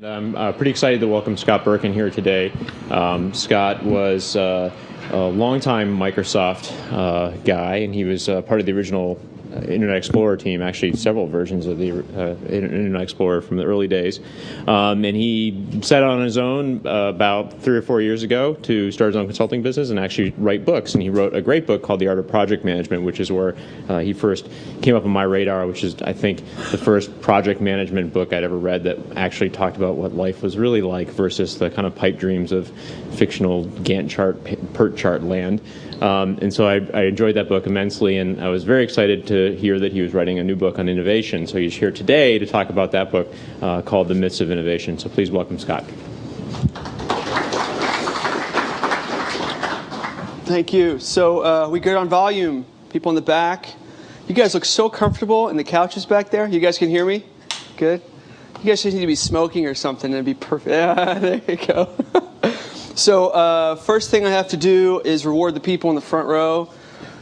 I'm pretty excited to welcome Scott Birkin here today. Scott was a longtime Microsoft guy, and he was part of the original Internet Explorer team, actually several versions of the Internet Explorer from the early days. And he set out on his own about 3 or 4 years ago to start his own consulting business and actually write books. And he wrote a great book called The Art of Project Management, which is where he first came up on my radar, which is, I think, the first project management book I'd ever read that actually talked about what life was really like versus the kind of pipe dreams of fictional Gantt chart, PERT chart land. And so I enjoyed that book immensely, and I was very excited to hear that he was writing a new book on innovation. So he's here today to talk about that book called The Myths of Innovation. So please welcome Scott. Thank you. So we good on volume? People in the back? You guys look so comfortable in the couches back there. You guys can hear me? Good. You guys just need to be smoking or something and it'd be perfect. Yeah, there you go. So first thing I have to do is reward the people in the front row,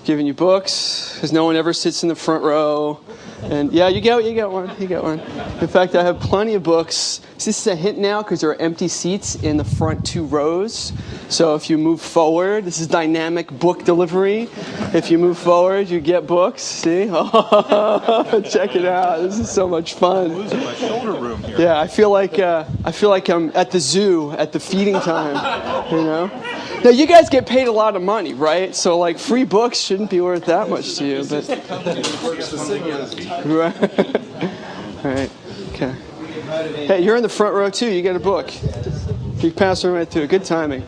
giving you books, because no one ever sits in the front row. And yeah, you get one. In fact, I have plenty of books. So this is a hint now because there are empty seats in the front 2 rows. So if you move forward, this is dynamic book delivery. If you move forward, you get books. See? Oh, check it out. This is so much fun. I'm losing my shoulder room here. Yeah, I feel like I'm at the zoo at the feeding time. You know. Now you guys get paid a lot of money, right? So like free books shouldn't be worth that much to you, but right. All right. Okay. Hey, you're in the front row too. You get a book. You pass them right through. Good timing.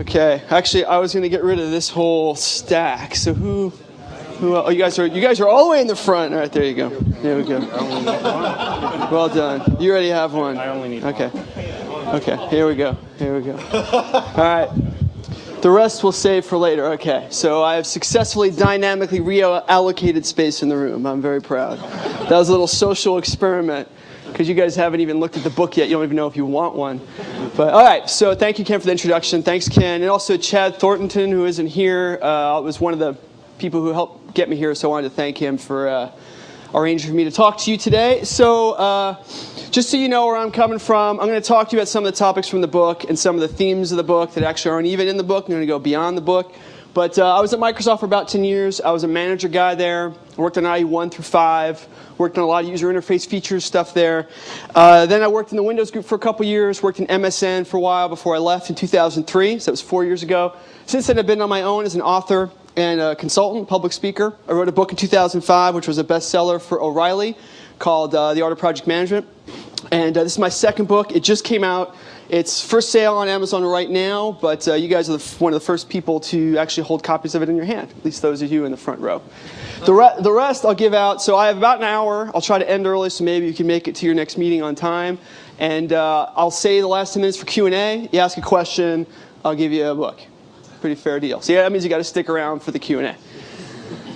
Okay. Actually, I was going to get rid of this whole stack. So who? Oh, you guys are all the way in the front. All right, there you go. There we go. Well done. You already have one. I only need one. Okay. Here we go. All right. The rest we'll save for later. Okay, so I have successfully dynamically reallocated space in the room. I'm very proud. That was a little social experiment because you guys haven't even looked at the book yet. You don't even know if you want one. But all right, so thank you, Ken, for the introduction. Thanks, Ken. And also Chad Thornton, who isn't here, was one of the people who helped get me here, so I wanted to thank him for arranging for me to talk to you today. So just so you know where I'm coming from, I'm going to talk to you about some of the topics from the book and some of the themes of the book that actually aren't even in the book. I'm going to go beyond the book. But I was at Microsoft for about 10 years. I was a manager guy there. I worked on IE 1 through 5. Worked on a lot of user interface features stuff there. Then I worked in the Windows group for a couple years. Worked in MSN for a while before I left in 2003. So that was 4 years ago. Since then, I've been on my own as an author and a consultant, public speaker. I wrote a book in 2005, which was a bestseller for O'Reilly, called The Art of Project Management. And this is my second book. It just came out. It's for sale on Amazon right now, but you guys are one of the first people to actually hold copies of it in your hand, at least those of you in the front row. The rest I'll give out. So I have about an hour. I'll try to end early, so maybe you can make it to your next meeting on time. And I'll say the last 10 minutes for Q&A. You ask a question, I'll give you a book. Pretty fair deal. So yeah, that means you got to stick around for the Q&A.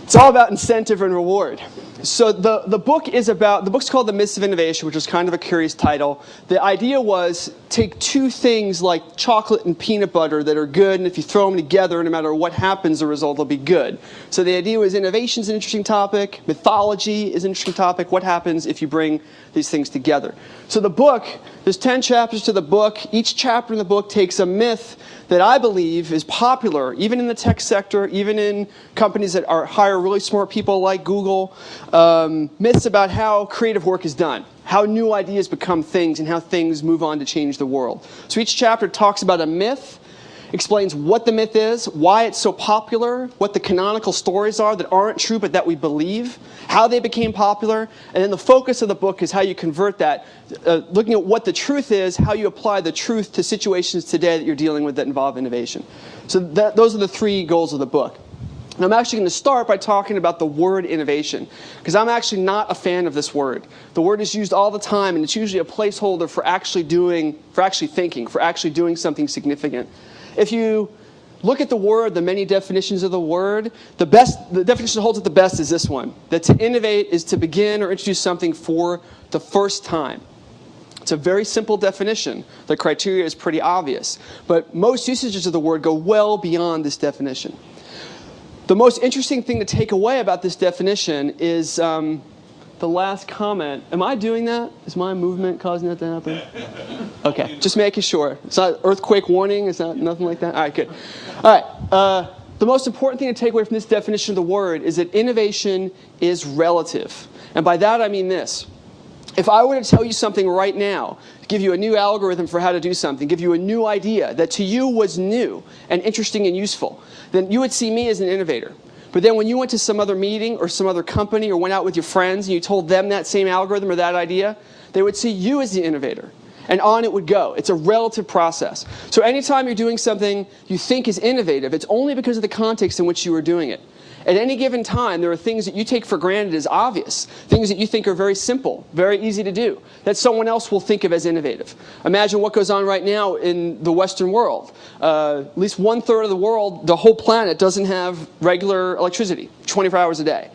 It's all about incentive and reward. So the book's called The Myths of Innovation, which is kind of a curious title. The idea was take two things like chocolate and peanut butter that are good, and if you throw them together, no matter what happens, the result will be good. So the idea was innovation is an interesting topic, mythology is an interesting topic, what happens if you bring these things together. So the book, there's 10 chapters to the book. Each chapter in the book takes a myth that I believe is popular, even in the tech sector, even in companies that hire really smart people like Google, myths about how creative work is done, how new ideas become things, and how things move on to change the world. So each chapter talks about a myth, explains what the myth is, why it's so popular, what the canonical stories are that aren't true but that we believe, how they became popular, and then the focus of the book is how you convert that, looking at what the truth is, how you apply the truth to situations today that you're dealing with that involve innovation. So those are the 3 goals of the book. And I'm actually going to start by talking about the word innovation, because I'm actually not a fan of this word. The word is used all the time, and it's usually a placeholder for actually thinking, for actually doing something significant. If you look at the word, the many definitions of the word, the definition that holds it the best is this one, that to innovate is to begin or introduce something for the first time. It's a very simple definition. The criteria is pretty obvious. But most usages of the word go well beyond this definition. The most interesting thing to take away about this definition is the last comment. Am I doing that? Is my movement causing that to happen? Okay, just making sure. It's not earthquake warning. It's not nothing like that. All right, good. All right. The most important thing to take away from this definition of the word is that innovation is relative. And by that I mean this. If I were to tell you something right now, give you a new algorithm for how to do something, give you a new idea that to you was new and interesting and useful, then you would see me as an innovator. But then when you went to some other meeting or some other company or went out with your friends and you told them that same algorithm or that idea, they would see you as the innovator. And on it would go. It's a relative process. So anytime you're doing something you think is innovative, it's only because of the context in which you are doing it. At any given time, there are things that you take for granted as obvious, things that you think are very simple, very easy to do, that someone else will think of as innovative. Imagine what goes on right now in the Western world. At least 1/3 of the world, the whole planet, doesn't have regular electricity, 24 hours a day.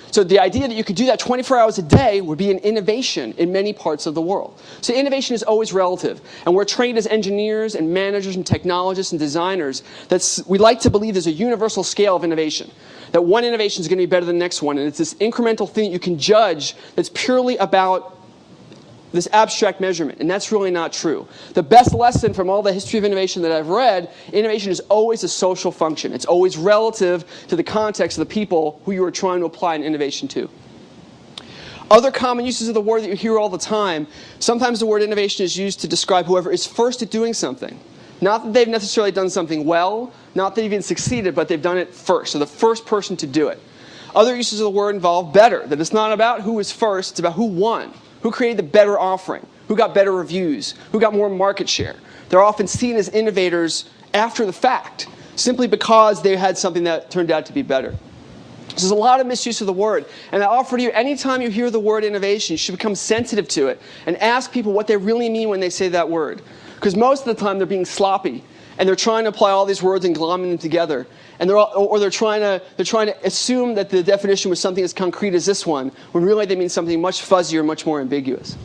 So the idea that you could do that 24 hours a day would be an innovation in many parts of the world. So innovation is always relative. And we're trained as engineers and managers and technologists and designers that we like to believe there's a universal scale of innovation. That one innovation is going to be better than the next one. And it's this incremental thing that you can judge that's purely about this abstract measurement. And that's really not true. The best lesson from all the history of innovation that I've read, innovation is always a social function. It's always relative to the context of the people who you are trying to apply an innovation to. Other common uses of the word that you hear all the time, sometimes the word innovation is used to describe whoever is first at doing something. Not that they've necessarily done something well, not that they've even succeeded, but they've done it first. So the first person to do it. Other uses of the word involve better, that it's not about who was first, it's about who won. Who created the better offering? Who got better reviews? Who got more market share? They're often seen as innovators after the fact, simply because they had something that turned out to be better. So there's a lot of misuse of the word. And I offer to you, anytime you hear the word innovation, you should become sensitive to it and ask people what they really mean when they say that word. Because most of the time they're being sloppy. And they're trying to apply all these words and glom them together. And they're trying to assume that the definition was something as concrete as this one, when really they mean something much fuzzier, much more ambiguous.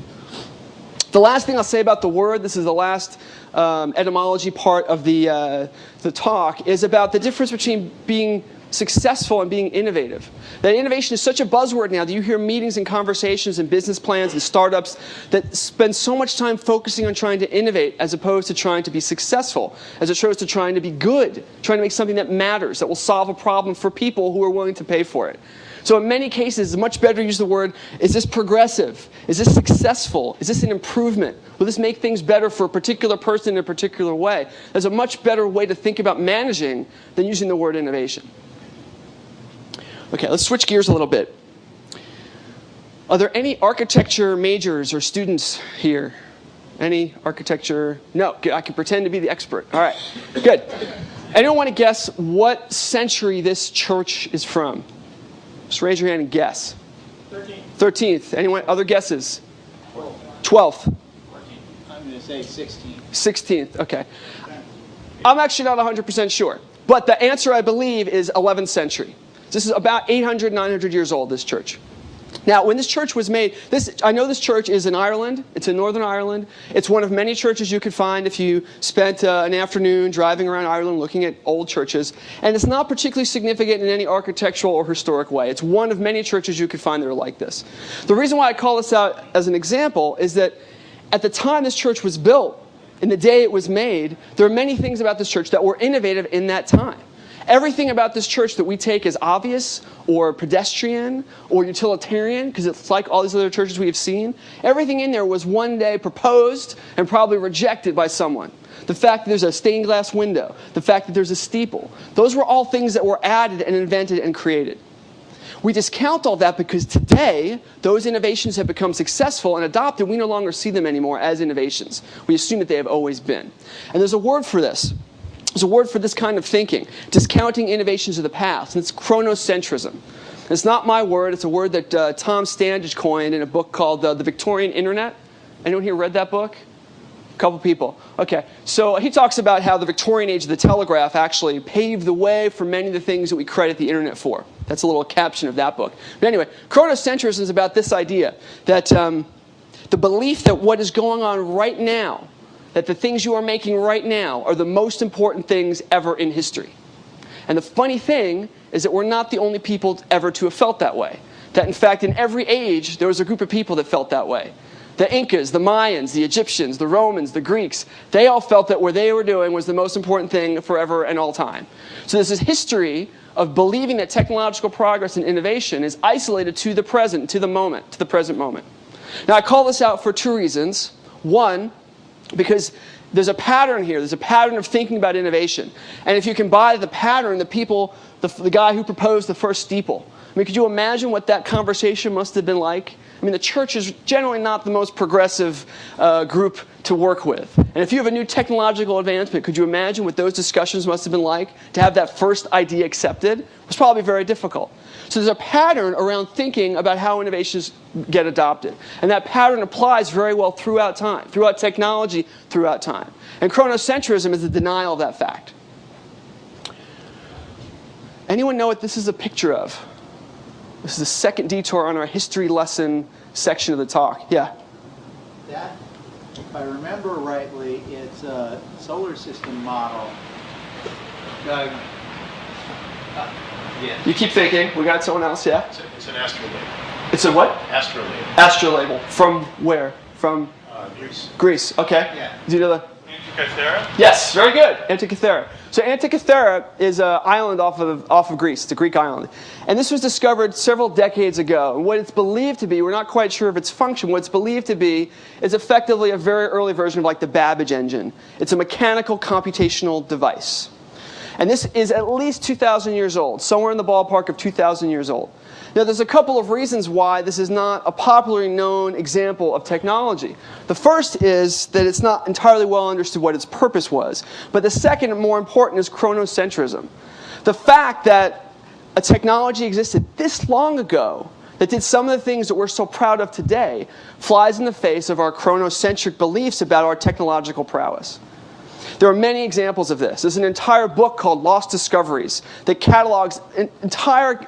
The last thing I'll say about the word, this is the last etymology part of the talk, is about the difference between being successful and being innovative. That innovation is such a buzzword now that you hear meetings and conversations and business plans and startups that spend so much time focusing on trying to innovate as opposed to trying to be successful, as opposed to trying to be good, trying to make something that matters, that will solve a problem for people who are willing to pay for it. So in many cases, it's much better to use the word, is this progressive? Is this successful? Is this an improvement? Will this make things better for a particular person in a particular way? There's a much better way to think about managing than using the word innovation. Okay, let's switch gears a little bit. Are there any architecture majors or students here? Any architecture? No, good. I can pretend to be the expert. All right, good. Anyone want to guess what century this church is from? Just raise your hand and guess. 13th. 13th. Anyone? Other guesses? 12th. I'm going to say 16th. 16th. Okay. I'm actually not 100% sure. But the answer, I believe, is 11th century. This is about 800, 900 years old, this church. Now, when this church was made, I know this church is in Ireland. It's in Northern Ireland. It's one of many churches you could find if you spent an afternoon driving around Ireland looking at old churches. And it's not particularly significant in any architectural or historic way. It's one of many churches you could find that are like this. The reason why I call this out as an example is that at the time this church was built, in the day it was made, there are many things about this church that were innovative in that time. Everything about this church that we take as obvious or pedestrian or utilitarian, because it's like all these other churches we have seen, everything in there was one day proposed and probably rejected by someone. The fact that there's a stained glass window, the fact that there's a steeple, those were all things that were added and invented and created. We discount all that because today, those innovations have become successful and adopted. We no longer see them anymore as innovations. We assume that they have always been. And there's a word for this. There's a word for this kind of thinking, discounting innovations of the past, and it's chronocentrism. It's not my word. It's a word that Tom Standage coined in a book called The Victorian Internet. Anyone here read that book? A couple people. Okay. So he talks about how the Victorian age of the telegraph actually paved the way for many of the things that we credit the Internet for. That's a little caption of that book. But anyway, chronocentrism is about this idea that the belief that what is going on right now, that the things you are making right now are the most important things ever in history. And the funny thing is that we're not the only people ever to have felt that way. that in fact in every age there was a group of people that felt that way. The Incas, the Mayans, the Egyptians, the Romans, the Greeks, they all felt that what they were doing was the most important thing forever and all time. So this is history of believing that technological progress and innovation is isolated to the present, to the moment, to the present moment. Now I call this out for two reasons. One, because there's a pattern here. There's a pattern of thinking about innovation. And if you can buy the pattern, the guy who proposed the first steeple, I mean, could you imagine what that conversation must have been like? I mean, the church is generally not the most progressive group to work with. And if you have a new technological advancement, could you imagine what those discussions must have been like? To have that first idea accepted was probably very difficult. So there's a pattern around thinking about how innovations get adopted. And that pattern applies very well throughout time, throughout technology, throughout time. And chronocentrism is a denial of that fact. Anyone know what this is a picture of? This is the second detour on our history lesson section of the talk. Yeah? That, if I remember rightly, it's a solar system model. Yeah. You keep thinking. We got someone else, yeah? It's an astrolabe. It's a what? Astrolabe. Astrolabel. From where? From Greece. Greece. Okay. Yeah. Do you know the... Antikythera? Yes, very good. Antikythera. So Antikythera is an island off of Greece. It's a Greek island. And this was discovered several decades ago. And what it's believed to be, we're not quite sure of its function, what it's believed to be is effectively a very early version of like the Babbage engine. It's a mechanical computational device. And this is at least 2,000 years old, somewhere in the ballpark of 2,000 years old. Now, there's a couple of reasons why this is not a popularly known example of technology. The first is that it's not entirely well understood what its purpose was. But the second, and more important, is chronocentrism. The fact that a technology existed this long ago that did some of the things that we're so proud of today flies in the face of our chronocentric beliefs about our technological prowess. There are many examples of this. There's an entire book called Lost Discoveries that catalogs entire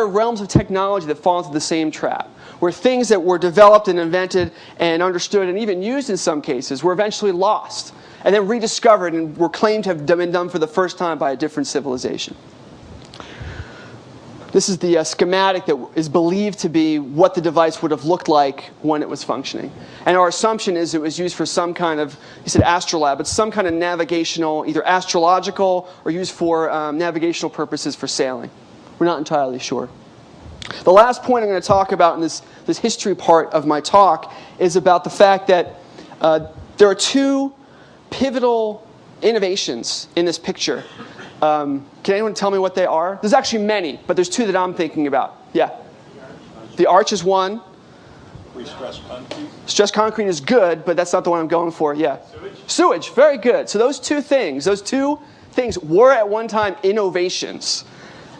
realms of technology that fall into the same trap, where things that were developed and invented and understood and even used in some cases were eventually lost and then rediscovered and were claimed to have been done for the first time by a different civilization. This is the schematic that is believed to be what the device would have looked like when it was functioning. And our assumption is it was used for some kind of, you said astrolabe, but some kind of navigational, either astrological or used for navigational purposes for sailing. We're not entirely sure. The last point I'm going to talk about in this history part of my talk is about the fact that there are two pivotal innovations in this picture. Can anyone tell me what they are? There's actually many, but there's two that I'm thinking about. Yeah. The arch is one. Stress concrete. Stress concrete is good, but that's not the one I'm going for. Yeah. Sewage. Sewage, very good. So those two things were at one time innovations.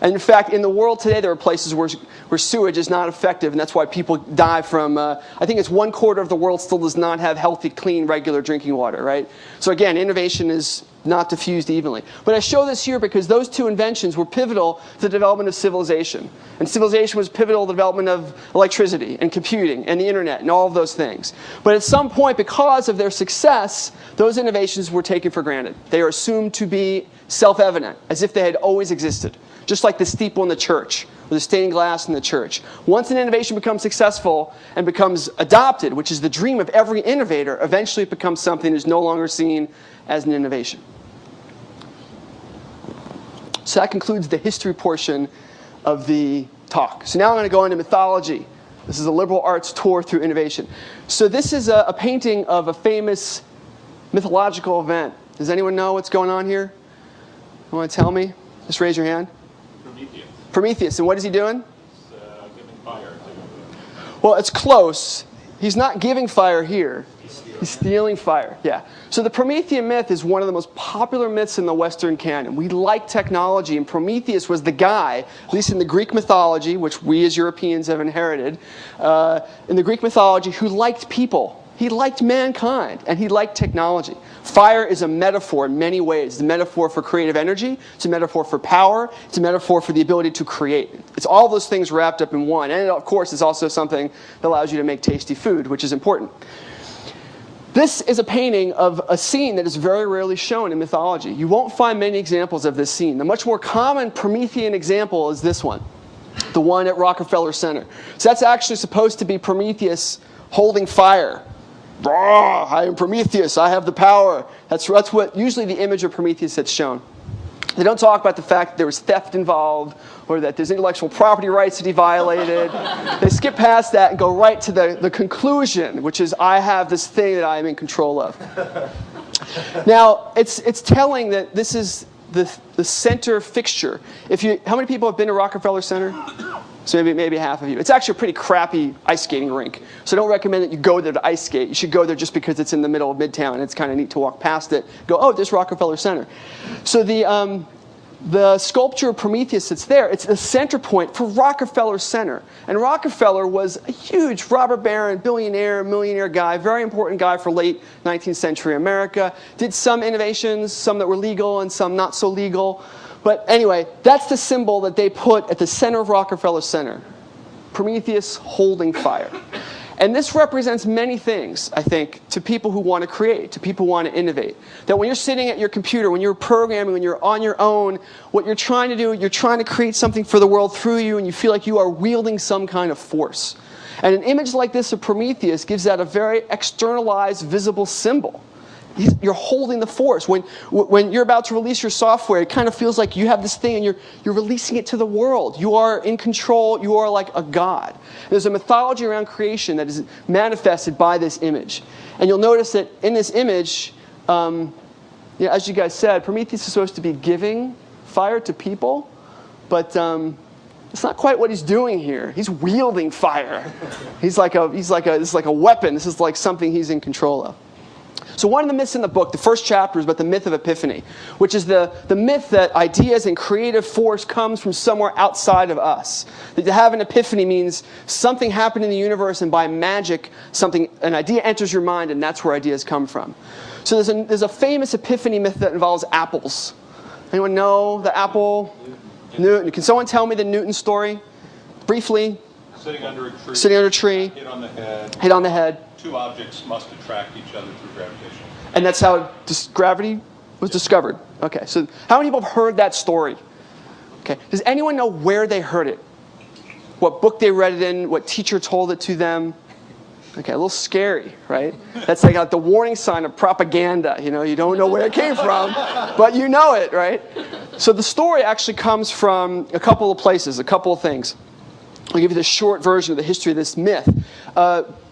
And in fact, in the world today, there are places where sewage is not effective, and that's why people die from, I think it's 1/4 of the world still does not have healthy, clean, regular drinking water, right? So again, innovation is not diffused evenly. But I show this here because those two inventions were pivotal to the development of civilization. And civilization was pivotal to the development of electricity and computing and the internet and all of those things. But at some point, because of their success, those innovations were taken for granted. They are assumed to be self-evident, as if they had always existed. Just like the steeple in the church, or the stained glass in the church. Once an innovation becomes successful and becomes adopted, which is the dream of every innovator, eventually it becomes something that is no longer seen as an innovation. So that concludes the history portion of the talk. So now I'm going to go into mythology. This is a liberal arts tour through innovation. So this is a painting of a famous mythological event. Does anyone know what's going on here? You want to tell me? Just raise your hand. Prometheus. Prometheus, and what is he doing? He's giving fire to... Well, it's close. He's not giving fire here. He's stealing fire, yeah. So the Promethean myth is one of the most popular myths in the Western canon. We like technology, and Prometheus was the guy, at least in the Greek mythology, which we as Europeans have inherited, in the Greek mythology, who liked people. He liked mankind, and he liked technology. Fire is a metaphor in many ways. It's a metaphor for creative energy. It's a metaphor for power. It's a metaphor for the ability to create. It's all those things wrapped up in one. And of course, it's also something that allows you to make tasty food, which is important. This is a painting of a scene that is very rarely shown in mythology. You won't find many examples of this scene. The much more common Promethean example is this one. The the one at Rockefeller Center. So that's actually supposed to be Prometheus holding fire. I am Prometheus, I have the power. That's what usually the image of Prometheus that's shown. They don't talk about the fact that there was theft involved or that there's intellectual property rights that he violated. They skip past that and go right to the conclusion, which is, I have this thing that I am in control of. Now, it's telling that this is the center fixture. How many people have been to Rockefeller Center? So maybe half of you. It's actually a pretty crappy ice skating rink. So I don't recommend that you go there to ice skate. You should go there just because it's in the middle of Midtown and it's kind of neat to walk past it. Go, oh, there's Rockefeller Center. So the sculpture of Prometheus that's there, it's the center point for Rockefeller Center. And Rockefeller was a huge robber baron, billionaire, millionaire guy, very important guy for late 19th century America. Did some innovations, some that were legal and some not so legal. But anyway, that's the symbol that they put at the center of Rockefeller Center. Prometheus holding fire. And this represents many things, I think, to people who want to create, to people who want to innovate. That when you're sitting at your computer, when you're programming, when you're on your own, what you're trying to do, you're trying to create something for the world through you, and you feel like you are wielding some kind of force. And an image like this of Prometheus gives that a very externalized, visible symbol. You're holding the force. When you're about to release your software, it kind of feels like you have this thing and you're releasing it to the world. You are in control. You are like a god. There's a mythology around creation that is manifested by this image. And you'll notice that in this image, as you guys said, Prometheus is supposed to be giving fire to people, but it's not quite what he's doing here. He's wielding fire. This is like a weapon. This is like something he's in control of. So one of the myths in the book, the first chapter, is about the myth of epiphany, which is the myth that ideas and creative force comes from somewhere outside of us. That to have an epiphany means something happened in the universe, and by magic, an idea enters your mind, and that's where ideas come from. So there's a famous epiphany myth that involves apples. Anyone know the apple? Newton. Can someone tell me the Newton story? Briefly. Sitting under a tree. Sitting under a tree. Hit on the head. Hit on the head. Two objects must attract each other through gravitation. And that's how gravity was discovered. Okay, so how many people have heard that story? Okay, does anyone know where they heard it? What book they read it in? What teacher told it to them? Okay, a little scary, right? That's like the warning sign of propaganda. You know, you don't know where it came from, but you know it, right? So the story actually comes from a couple of places, a couple of things. I'll give you the short version of the history of this myth.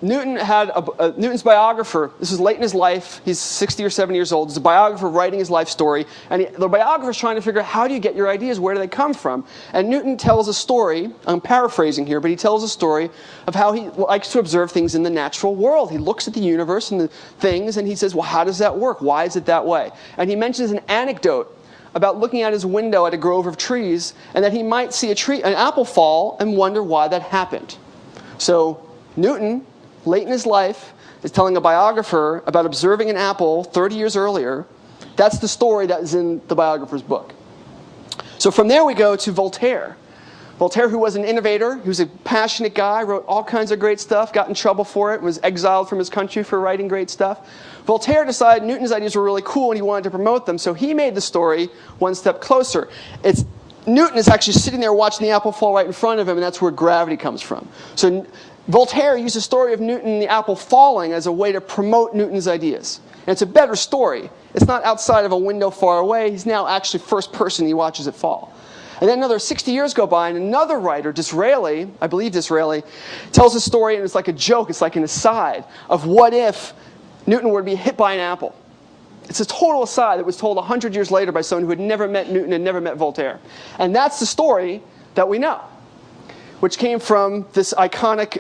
Newton had Newton's biographer. This is late in his life. He's 60 or 70 years old. He's a biographer writing his life story. And the biographer's trying to figure out, how do you get your ideas? Where do they come from? And Newton tells a story. I'm paraphrasing here, but he tells a story of how he likes to observe things in the natural world. He looks at the universe and the things, and he says, well, how does that work? Why is it that way? And he mentions an anecdote about looking out his window at a grove of trees, and that he might see an apple fall and wonder why that happened. So Newton, late in his life, is telling a biographer about observing an apple 30 years earlier. That's the story that is in the biographer's book. So from there we go to Voltaire. Voltaire, who was an innovator, he was a passionate guy, wrote all kinds of great stuff, got in trouble for it, was exiled from his country for writing great stuff. Voltaire decided Newton's ideas were really cool and he wanted to promote them, so he made the story one step closer. Newton is actually sitting there watching the apple fall right in front of him, and that's where gravity comes from. So Voltaire used the story of Newton and the apple falling as a way to promote Newton's ideas. And it's a better story. It's not outside of a window far away. He's now actually first person. He watches it fall. And then another 60 years go by, and another writer, Disraeli, I believe Disraeli, tells a story, and it's like a joke, it's like an aside, of what if Newton were to be hit by an apple. It's a total aside that was told 100 years later by someone who had never met Newton and never met Voltaire. And that's the story that we know, which came from this iconic,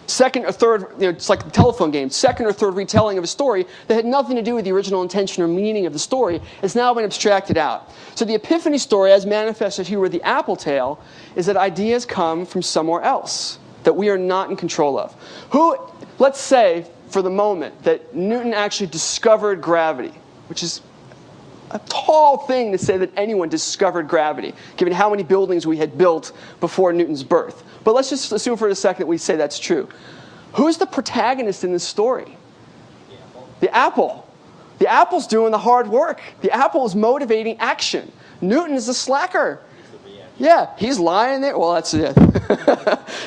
second or third, it's like the telephone game, second or third retelling of a story that had nothing to do with the original intention or meaning of the story. It's now been abstracted out. So the Epiphany story, as manifested here with the apple tale, is that ideas come from somewhere else that we are not in control of. Let's say, for the moment, that Newton actually discovered gravity, which is a tall thing to say that anyone discovered gravity, given how many buildings we had built before Newton's birth. But let's just assume for a second that we say that's true. Who's the protagonist in this story? The apple. The apple's doing the hard work. The apple is motivating action. Newton is a slacker. Yeah, he's lying there. Well, that's it.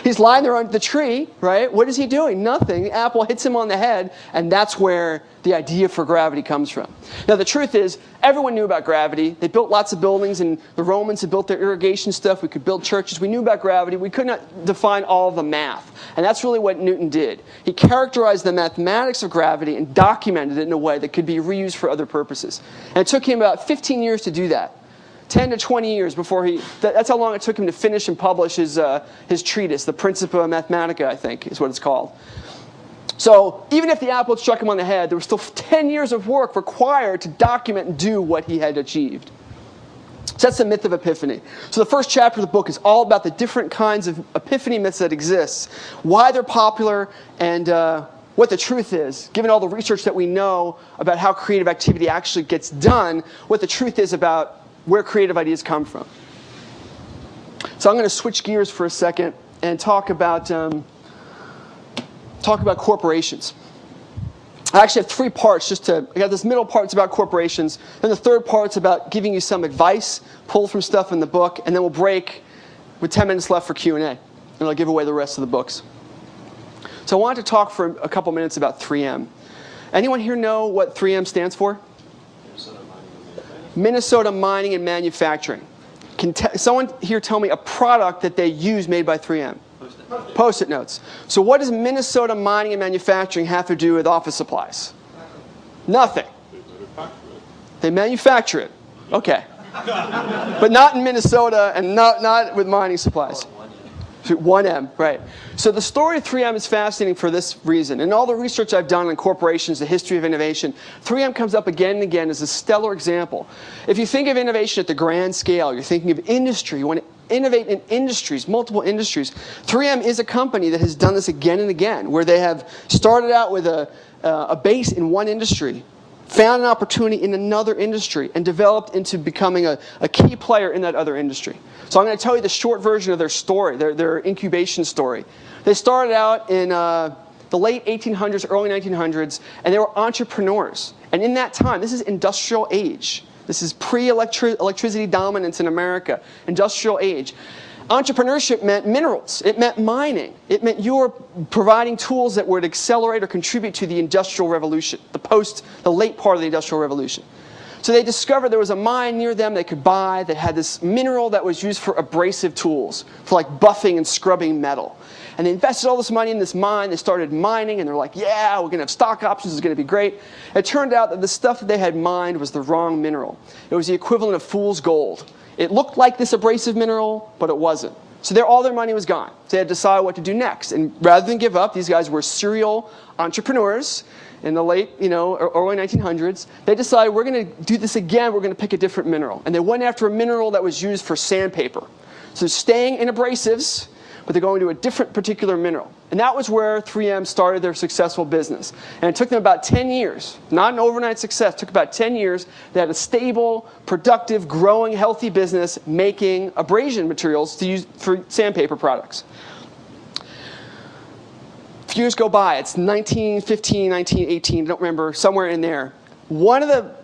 He's lying there under the tree, right? What is he doing? Nothing. The apple hits him on the head, and that's where the idea for gravity comes from. Now, the truth is, everyone knew about gravity. They built lots of buildings, and the Romans had built their irrigation stuff. We could build churches. We knew about gravity. We could not define all of the math, and that's really what Newton did. He characterized the mathematics of gravity and documented it in a way that could be reused for other purposes. And it took him about 15 years to do that. 10 to 20 years before that's how long it took him to finish and publish his treatise, the Principia Mathematica, I think is what it's called. So even if the apple had struck him on the head, there was still 10 years of work required to document and do what he had achieved. So that's the myth of epiphany. So the first chapter of the book is all about the different kinds of epiphany myths that exist, why they're popular, and what the truth is, given all the research that we know about how creative activity actually gets done, what the truth is about where creative ideas come from. So I'm going to switch gears for a second and talk about corporations. I actually have 3 parts. I got this middle part's about corporations, then the third part's about giving you some advice, pulled from stuff in the book, and then we'll break with 10 minutes left for Q&A, and I'll give away the rest of the books. So I wanted to talk for a couple minutes about 3M. Anyone here know what 3M stands for? Minnesota Mining and Manufacturing. Can someone here tell me a product that they use made by 3M? Post-it notes. So what does Minnesota Mining and Manufacturing have to do with office supplies? Nothing. They manufacture it. Okay. But not in Minnesota and not with mining supplies. 1M, right. So the story of 3M is fascinating for this reason. In all the research I've done on corporations, the history of innovation, 3M comes up again and again as a stellar example. If you think of innovation at the grand scale, you're thinking of industry, you want to innovate in industries, multiple industries. 3M is a company that has done this again and again, where they have started out with a base in one industry, found an opportunity in another industry, and developed into becoming a key player in that other industry. So I'm going to tell you the short version of their story, their incubation story. They started out in the late 1800s, early 1900s, and they were entrepreneurs. And in that time, this is industrial age. This is pre-electricity dominance in America, industrial age. Entrepreneurship meant minerals. It meant mining. It meant you were providing tools that would accelerate or contribute to the Industrial Revolution, the late part of the Industrial Revolution. So they discovered there was a mine near them they could buy that had this mineral that was used for abrasive tools, for like buffing and scrubbing metal. And they invested all this money in this mine. They started mining, and they're like, yeah, we're going to have stock options. It's going to be great. It turned out that the stuff that they had mined was the wrong mineral. It was the equivalent of fool's gold. It looked like this abrasive mineral, but it wasn't. So all their money was gone. So they had to decide what to do next. And rather than give up, these guys were serial entrepreneurs in the late, early 1900s. They decided, we're going to do this again. We're going to pick a different mineral. And they went after a mineral that was used for sandpaper. So staying in abrasives, but they're going to a different particular mineral. And that was where 3M started their successful business. And it took them about 10 years, not an overnight success, it took about 10 years. They had a stable, productive, growing, healthy business making abrasion materials to use for sandpaper products. A few years go by, it's 1915, 1918, I don't remember, somewhere in there. One of the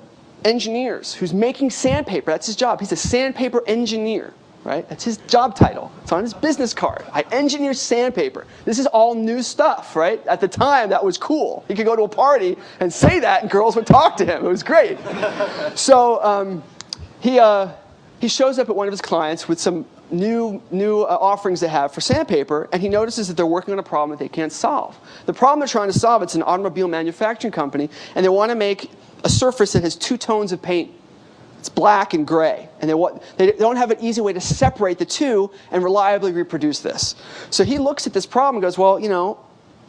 engineers who's making sandpaper, that's his job, he's a sandpaper engineer. Right? That's his job title. It's on his business card. I engineer sandpaper. This is all new stuff, right? At the time, that was cool. He could go to a party and say that, and girls would talk to him. It was great. So he shows up at one of his clients with some new offerings they have for sandpaper, and he notices that they're working on a problem that they can't solve. The problem they're trying to solve, it's an automobile manufacturing company, and they want to make a surface that has 2 tones of paint. It's black and gray, and they don't have an easy way to separate the two and reliably reproduce this. So he looks at this problem and goes, well,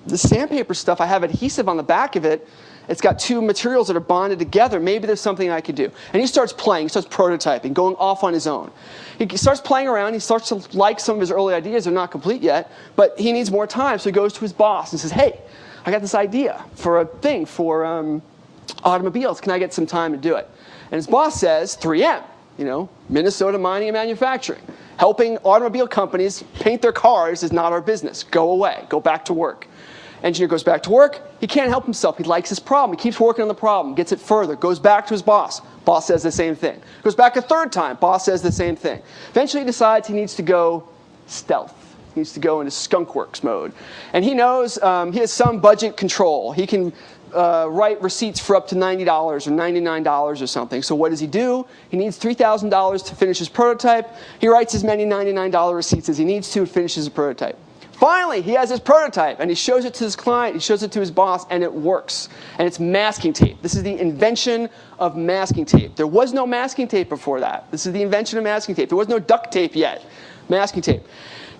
the sandpaper stuff, I have adhesive on the back of it. It's got 2 materials that are bonded together. Maybe there's something I could do. And he starts playing. He starts prototyping, going off on his own. He starts playing around. He starts to like some of his early ideas. They're not complete yet, but he needs more time. So he goes to his boss and says, hey, I got this idea for a thing for automobiles. Can I get some time to do it? And his boss says, 3M, Minnesota Mining and Manufacturing. Helping automobile companies paint their cars is not our business. Go away. Go back to work. Engineer goes back to work. He can't help himself. He likes his problem. He keeps working on the problem, gets it further, goes back to his boss. Boss says the same thing. Goes back a third time. Boss says the same thing. Eventually he decides he needs to go stealth. He needs to go into skunkworks mode. And he knows he has some budget control. He can write receipts for up to $90 or $99 or something. So what does he do? He needs $3,000 to finish his prototype. He writes as many $99 receipts as he needs to and finishes the prototype. Finally, he has his prototype, and he shows it to his client, he shows it to his boss, and it works. And it's masking tape. This is the invention of masking tape. There was no masking tape before that. This is the invention of masking tape. There was no duct tape yet. Masking tape.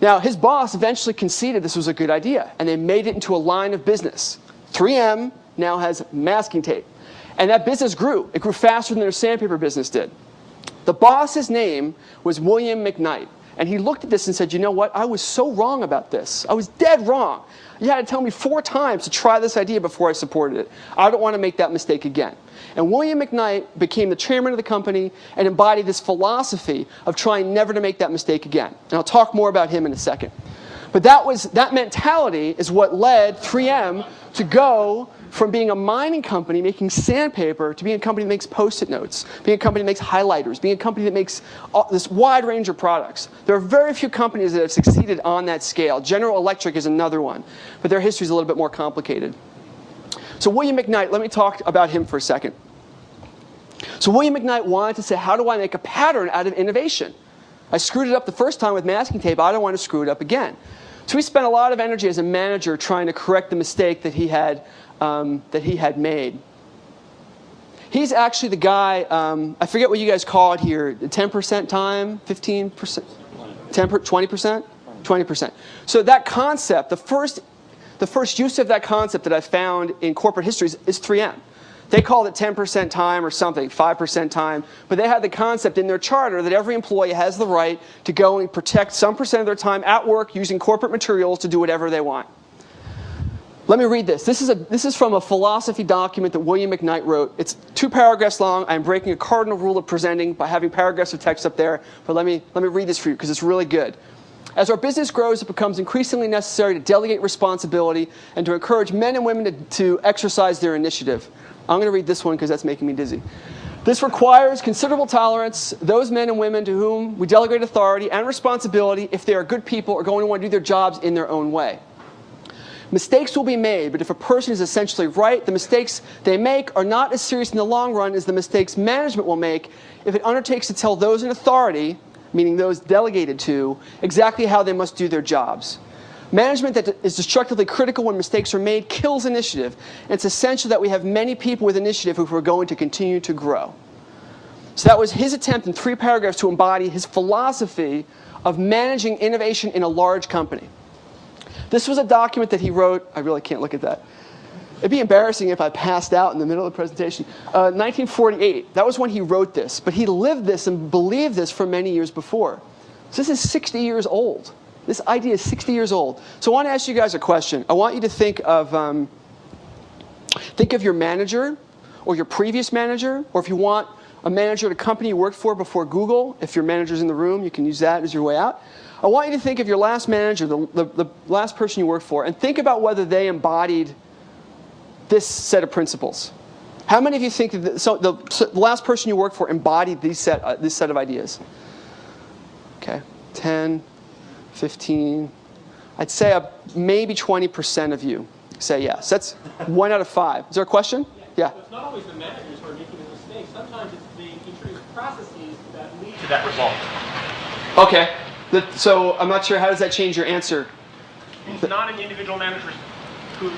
Now, his boss eventually conceded this was a good idea, and they made it into a line of business. 3M now has masking tape. And that business grew. It grew faster than their sandpaper business did. The boss's name was William McKnight. And he looked at this and said, you know what? I was so wrong about this. I was dead wrong. You had to tell me 4 times to try this idea before I supported it. I don't want to make that mistake again. And William McKnight became the chairman of the company and embodied this philosophy of trying never to make that mistake again. And I'll talk more about him in a second. But that mentality is what led 3M to go from being a mining company making sandpaper to being a company that makes Post-it notes, being a company that makes highlighters, being a company that makes this wide range of products. There are very few companies that have succeeded on that scale. General Electric is another one, but their history is a little bit more complicated. So William McKnight, let me talk about him for a second. So William McKnight wanted to say, how do I make a pattern out of innovation? I screwed it up the first time with masking tape. I don't want to screw it up again. So he spent a lot of energy as a manager trying to correct the mistake that he had made. He's actually the guy, I forget what you guys call it here, 10% time, 15%, 20%? 20%. So that concept, the first use of that concept that I found in corporate history is 3M. They called it 10% time or something, 5% time, but they had the concept in their charter that every employee has the right to go and protect some percent of their time at work using corporate materials to do whatever they want. Let me read this. This is from a philosophy document that William McKnight wrote. It's 2 paragraphs long. I'm breaking a cardinal rule of presenting by having paragraphs of text up there, but let me read this for you because it's really good. As our business grows, it becomes increasingly necessary to delegate responsibility and to encourage men and women to exercise their initiative. I'm going to read this one because that's making me dizzy. This requires considerable tolerance. Those men and women to whom we delegate authority and responsibility, if they are good people, are going to want to do their jobs in their own way. Mistakes will be made, but if a person is essentially right, the mistakes they make are not as serious in the long run as the mistakes management will make if it undertakes to tell those in authority, meaning those delegated to, exactly how they must do their jobs. Management that is destructively critical when mistakes are made kills initiative. And it's essential that we have many people with initiative if we're going to continue to grow. So that was his attempt in 3 paragraphs to embody his philosophy of managing innovation in a large company. This was a document that he wrote. I really can't look at that. It'd be embarrassing if I passed out in the middle of the presentation. 1948, that was when he wrote this. But he lived this and believed this for many years before. So this is 60 years old. This idea is 60 years old. So I want to ask you guys a question. I want you to think of your manager or your previous manager, or if you want a manager at a company you worked for before Google, if your manager's in the room, you can use that as your way out. I want you to think of your last manager, the last person you worked for, and think about whether they embodied this set of principles. How many of you think that the last person you worked for embodied this set of ideas? Okay, 10, 15. I'd say maybe 20% of you say yes. That's 1 out of 5. Is there a question? Yeah. So it's not always the managers who are making the mistakes. Sometimes it's the introduce processes that lead to that result. Okay. So I'm not sure, how does that change your answer? It's not an individual manager who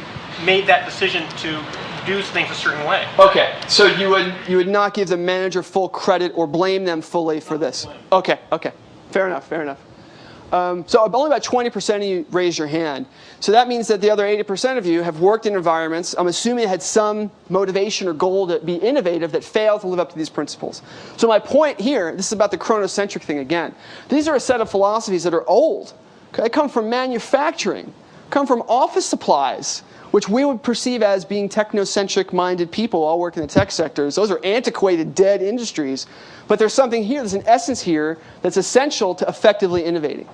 made that decision to do things a certain way. Okay. So you would not give the manager full credit or blame them fully for this? Okay. Okay. Fair enough. Fair enough. So only about 20% of you raised your hand. So that means that the other 80% of you have worked in environments, I'm assuming had some motivation or goal to be innovative that failed to live up to these principles. So my point here, this is about the chronocentric thing again. These are a set of philosophies that are old. Okay? They come from manufacturing, come from office supplies, which we would perceive as being technocentric-minded people all work in the tech sectors. Those are antiquated, dead industries. But there's something here, there's an essence here that's essential to effectively innovating.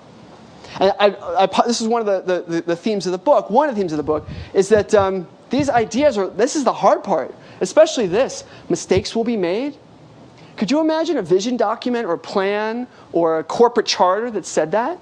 And this is one of the themes of the book. One of the themes of the book is that these ideas this is the hard part, especially this. Mistakes will be made. Could you imagine a vision document or a plan or a corporate charter that said that?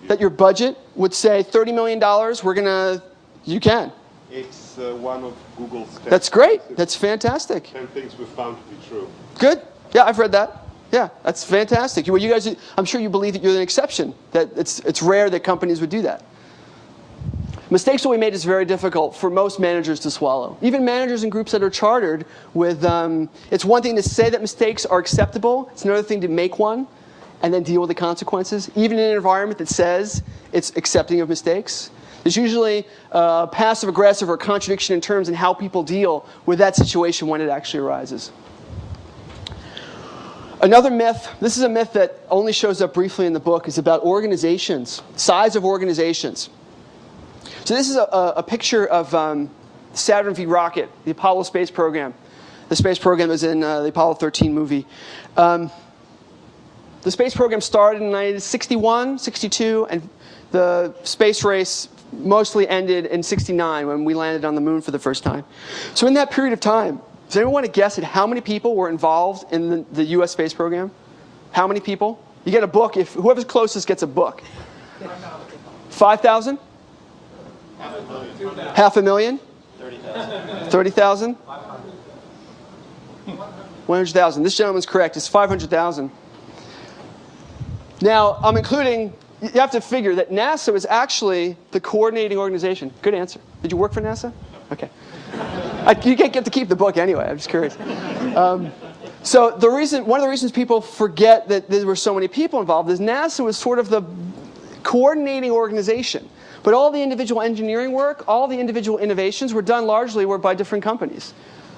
That your budget would say $30 million, you can. It's one of Google's 10. That's great. That's fantastic. 10 things we found to be true. Good. Yeah, I've read that. Yeah, that's fantastic. Well, you guys, I'm sure you believe that you're an exception, that it's rare that companies would do that. Mistakes will be made is very difficult for most managers to swallow. Even managers in groups that are chartered with, it's one thing to say that mistakes are acceptable. It's another thing to make one and then deal with the consequences. Even in an environment that says it's accepting of mistakes. There's usually passive-aggressive or contradiction in terms in how people deal with that situation when it actually arises. Another myth, this is a myth that only shows up briefly in the book, is about organizations, size of organizations. So this is a picture of Saturn V rocket, the Apollo space program. The space program is in the Apollo 13 movie. The space program started in 1961, 62, and the space race mostly ended in 69 when we landed on the moon for the first time. So in that period of time, does anyone want to guess at how many people were involved in the U.S. space program? How many people? You get a book. If whoever's closest gets a book. 5,000? 500,000? 30,000. 30,000? 100,000. This gentleman's correct. It's 500,000. Now, I'm including, you have to figure that NASA was actually the coordinating organization. Good answer. Did you work for NASA? Okay. You can't get to keep the book anyway. I'm just curious. So one of the reasons people forget that there were so many people involved is NASA was sort of the coordinating organization. But all the individual engineering work, all the individual innovations were done largely by different companies.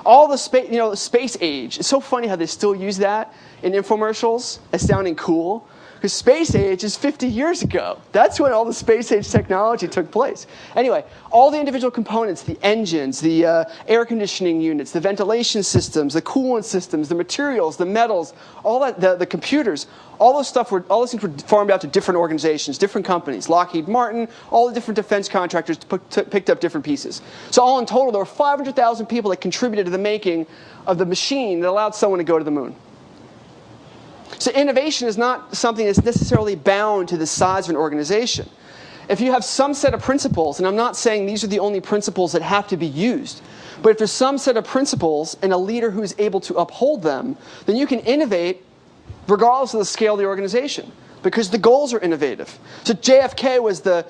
All the space age. It's so funny how they still use that in infomercials as sounding cool. Because space age is 50 years ago. That's when all the space age technology took place. Anyway, all the individual components, the engines, the air conditioning units, the ventilation systems, the coolant systems, the materials, the metals, all that, the computers, all those things were farmed out to different organizations, different companies. Lockheed Martin, all the different defense contractors picked up different pieces. So all in total, there were 500,000 people that contributed to the making of the machine that allowed someone to go to the moon. So innovation is not something that's necessarily bound to the size of an organization. If you have some set of principles, and I'm not saying these are the only principles that have to be used, but if there's some set of principles and a leader who's able to uphold them, then you can innovate regardless of the scale of the organization, because the goals are innovative. So JFK was the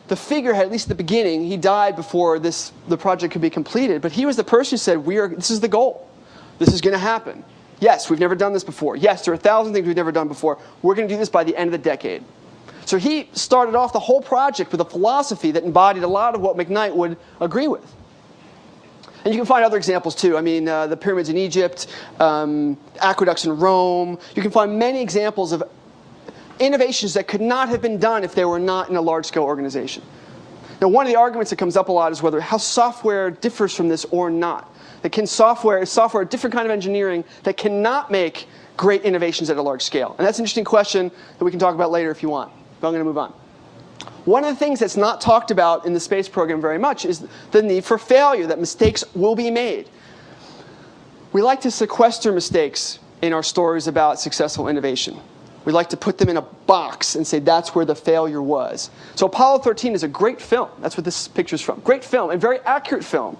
figurehead, at least at the beginning. He died before the project could be completed, but he was the person who said, this is the goal. This is going to happen. Yes, we've never done this before. Yes, there are 1,000 things we've never done before. We're going to do this by the end of the decade. So he started off the whole project with a philosophy that embodied a lot of what McKnight would agree with. And you can find other examples too. I mean, the pyramids in Egypt, aqueducts in Rome. You can find many examples of innovations that could not have been done if they were not in a large-scale organization. Now, one of the arguments that comes up a lot is whether how software differs from this or not. Is software a different kind of engineering that cannot make great innovations at a large scale? And that's an interesting question that we can talk about later if you want. But I'm going to move on. One of the things that's not talked about in the space program very much is the need for failure, that mistakes will be made. We like to sequester mistakes in our stories about successful innovation. We like to put them in a box and say that's where the failure was. So Apollo 13 is a great film. That's what this picture's from. Great film, and very accurate film.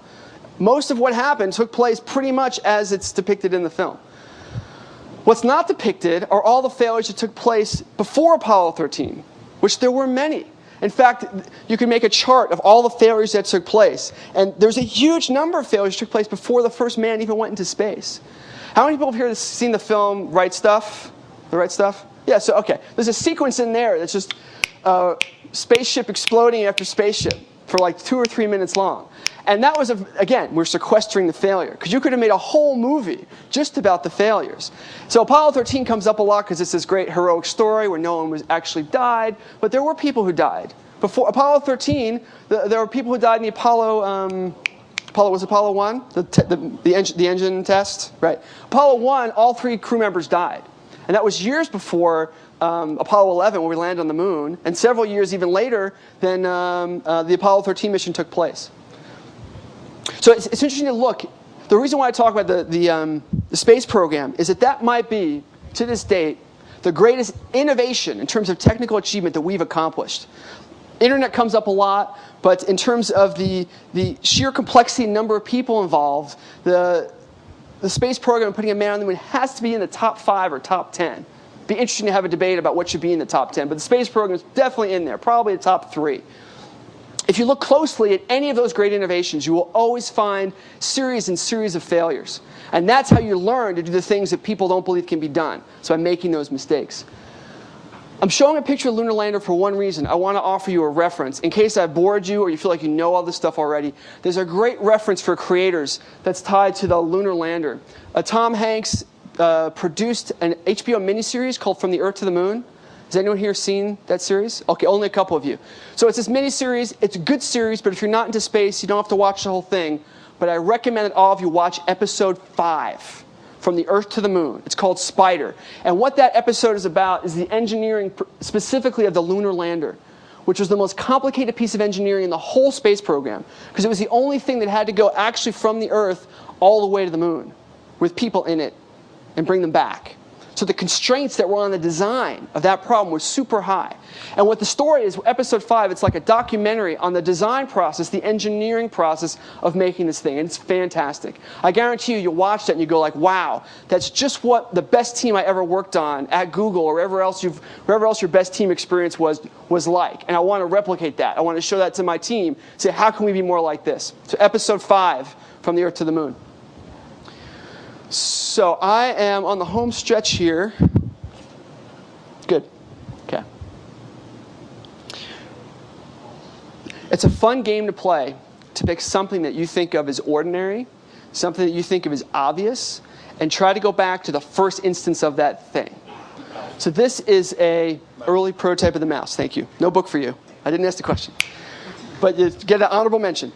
Most of what happened took place pretty much as it's depicted in the film. What's not depicted are all the failures that took place before Apollo 13, which there were many. In fact, you can make a chart of all the failures that took place. And there's a huge number of failures that took place before the first man even went into space. How many people here have seen the film Right Stuff? The Right Stuff? Yeah, so, okay. There's a sequence in there that's just spaceship exploding after spaceship for like 2 or 3 minutes long. And that was, again, we're sequestering the failure. Because you could have made a whole movie just about the failures. So Apollo 13 comes up a lot because it's this great heroic story where no one was actually died. But there were people who died. Before Apollo 13, there were people who died in the Apollo 1? The engine test? Right. Apollo 1, all 3 crew members died. And that was years before Apollo 11, where we landed on the moon, and several years even later than the Apollo 13 mission took place. So it's interesting to look. The reason why I talk about the space program is that might be, to this date, the greatest innovation in terms of technical achievement that we've accomplished. Internet comes up a lot, but in terms of the sheer complexity and number of people involved, the space program and putting a man on the moon has to be in the top 5 or top 10. It'd be interesting to have a debate about what should be in the top 10, but the space program is definitely in there, probably the top 3. If you look closely at any of those great innovations, you will always find series and series of failures. And that's how you learn to do the things that people don't believe can be done. So by making those mistakes. I'm showing a picture of the lunar lander for one reason. I want to offer you a reference. In case I bored you or you feel like you know all this stuff already, there's a great reference for creators that's tied to the lunar lander. Tom Hanks produced an HBO miniseries called From the Earth to the Moon. Has anyone here seen that series? Okay, only a couple of you. So it's this mini-series. It's a good series, but if you're not into space, you don't have to watch the whole thing. But I recommend that all of you watch episode 5, From the Earth to the Moon. It's called Spider. And what that episode is about is the engineering, specifically of the lunar lander, which was the most complicated piece of engineering in the whole space program, because it was the only thing that had to go actually from the Earth all the way to the moon, with people in it, and bring them back. So the constraints that were on the design of that problem were super high. And what the story is, episode 5, it's like a documentary on the design process, the engineering process of making this thing. And it's fantastic. I guarantee you, you'll watch that and you go like, wow, that's just what the best team I ever worked on at Google or wherever else your best team experience was like. And I want to replicate that. I want to show that to my team, say, how can we be more like this? So episode 5, From the Earth to the Moon. So I am on the home stretch here. Good. Okay. It's a fun game to play, to pick something that you think of as ordinary, something that you think of as obvious, and try to go back to the first instance of that thing. So this is an early prototype of the mouse. Thank you. No book for you. I didn't ask the question. But you get an honorable mention.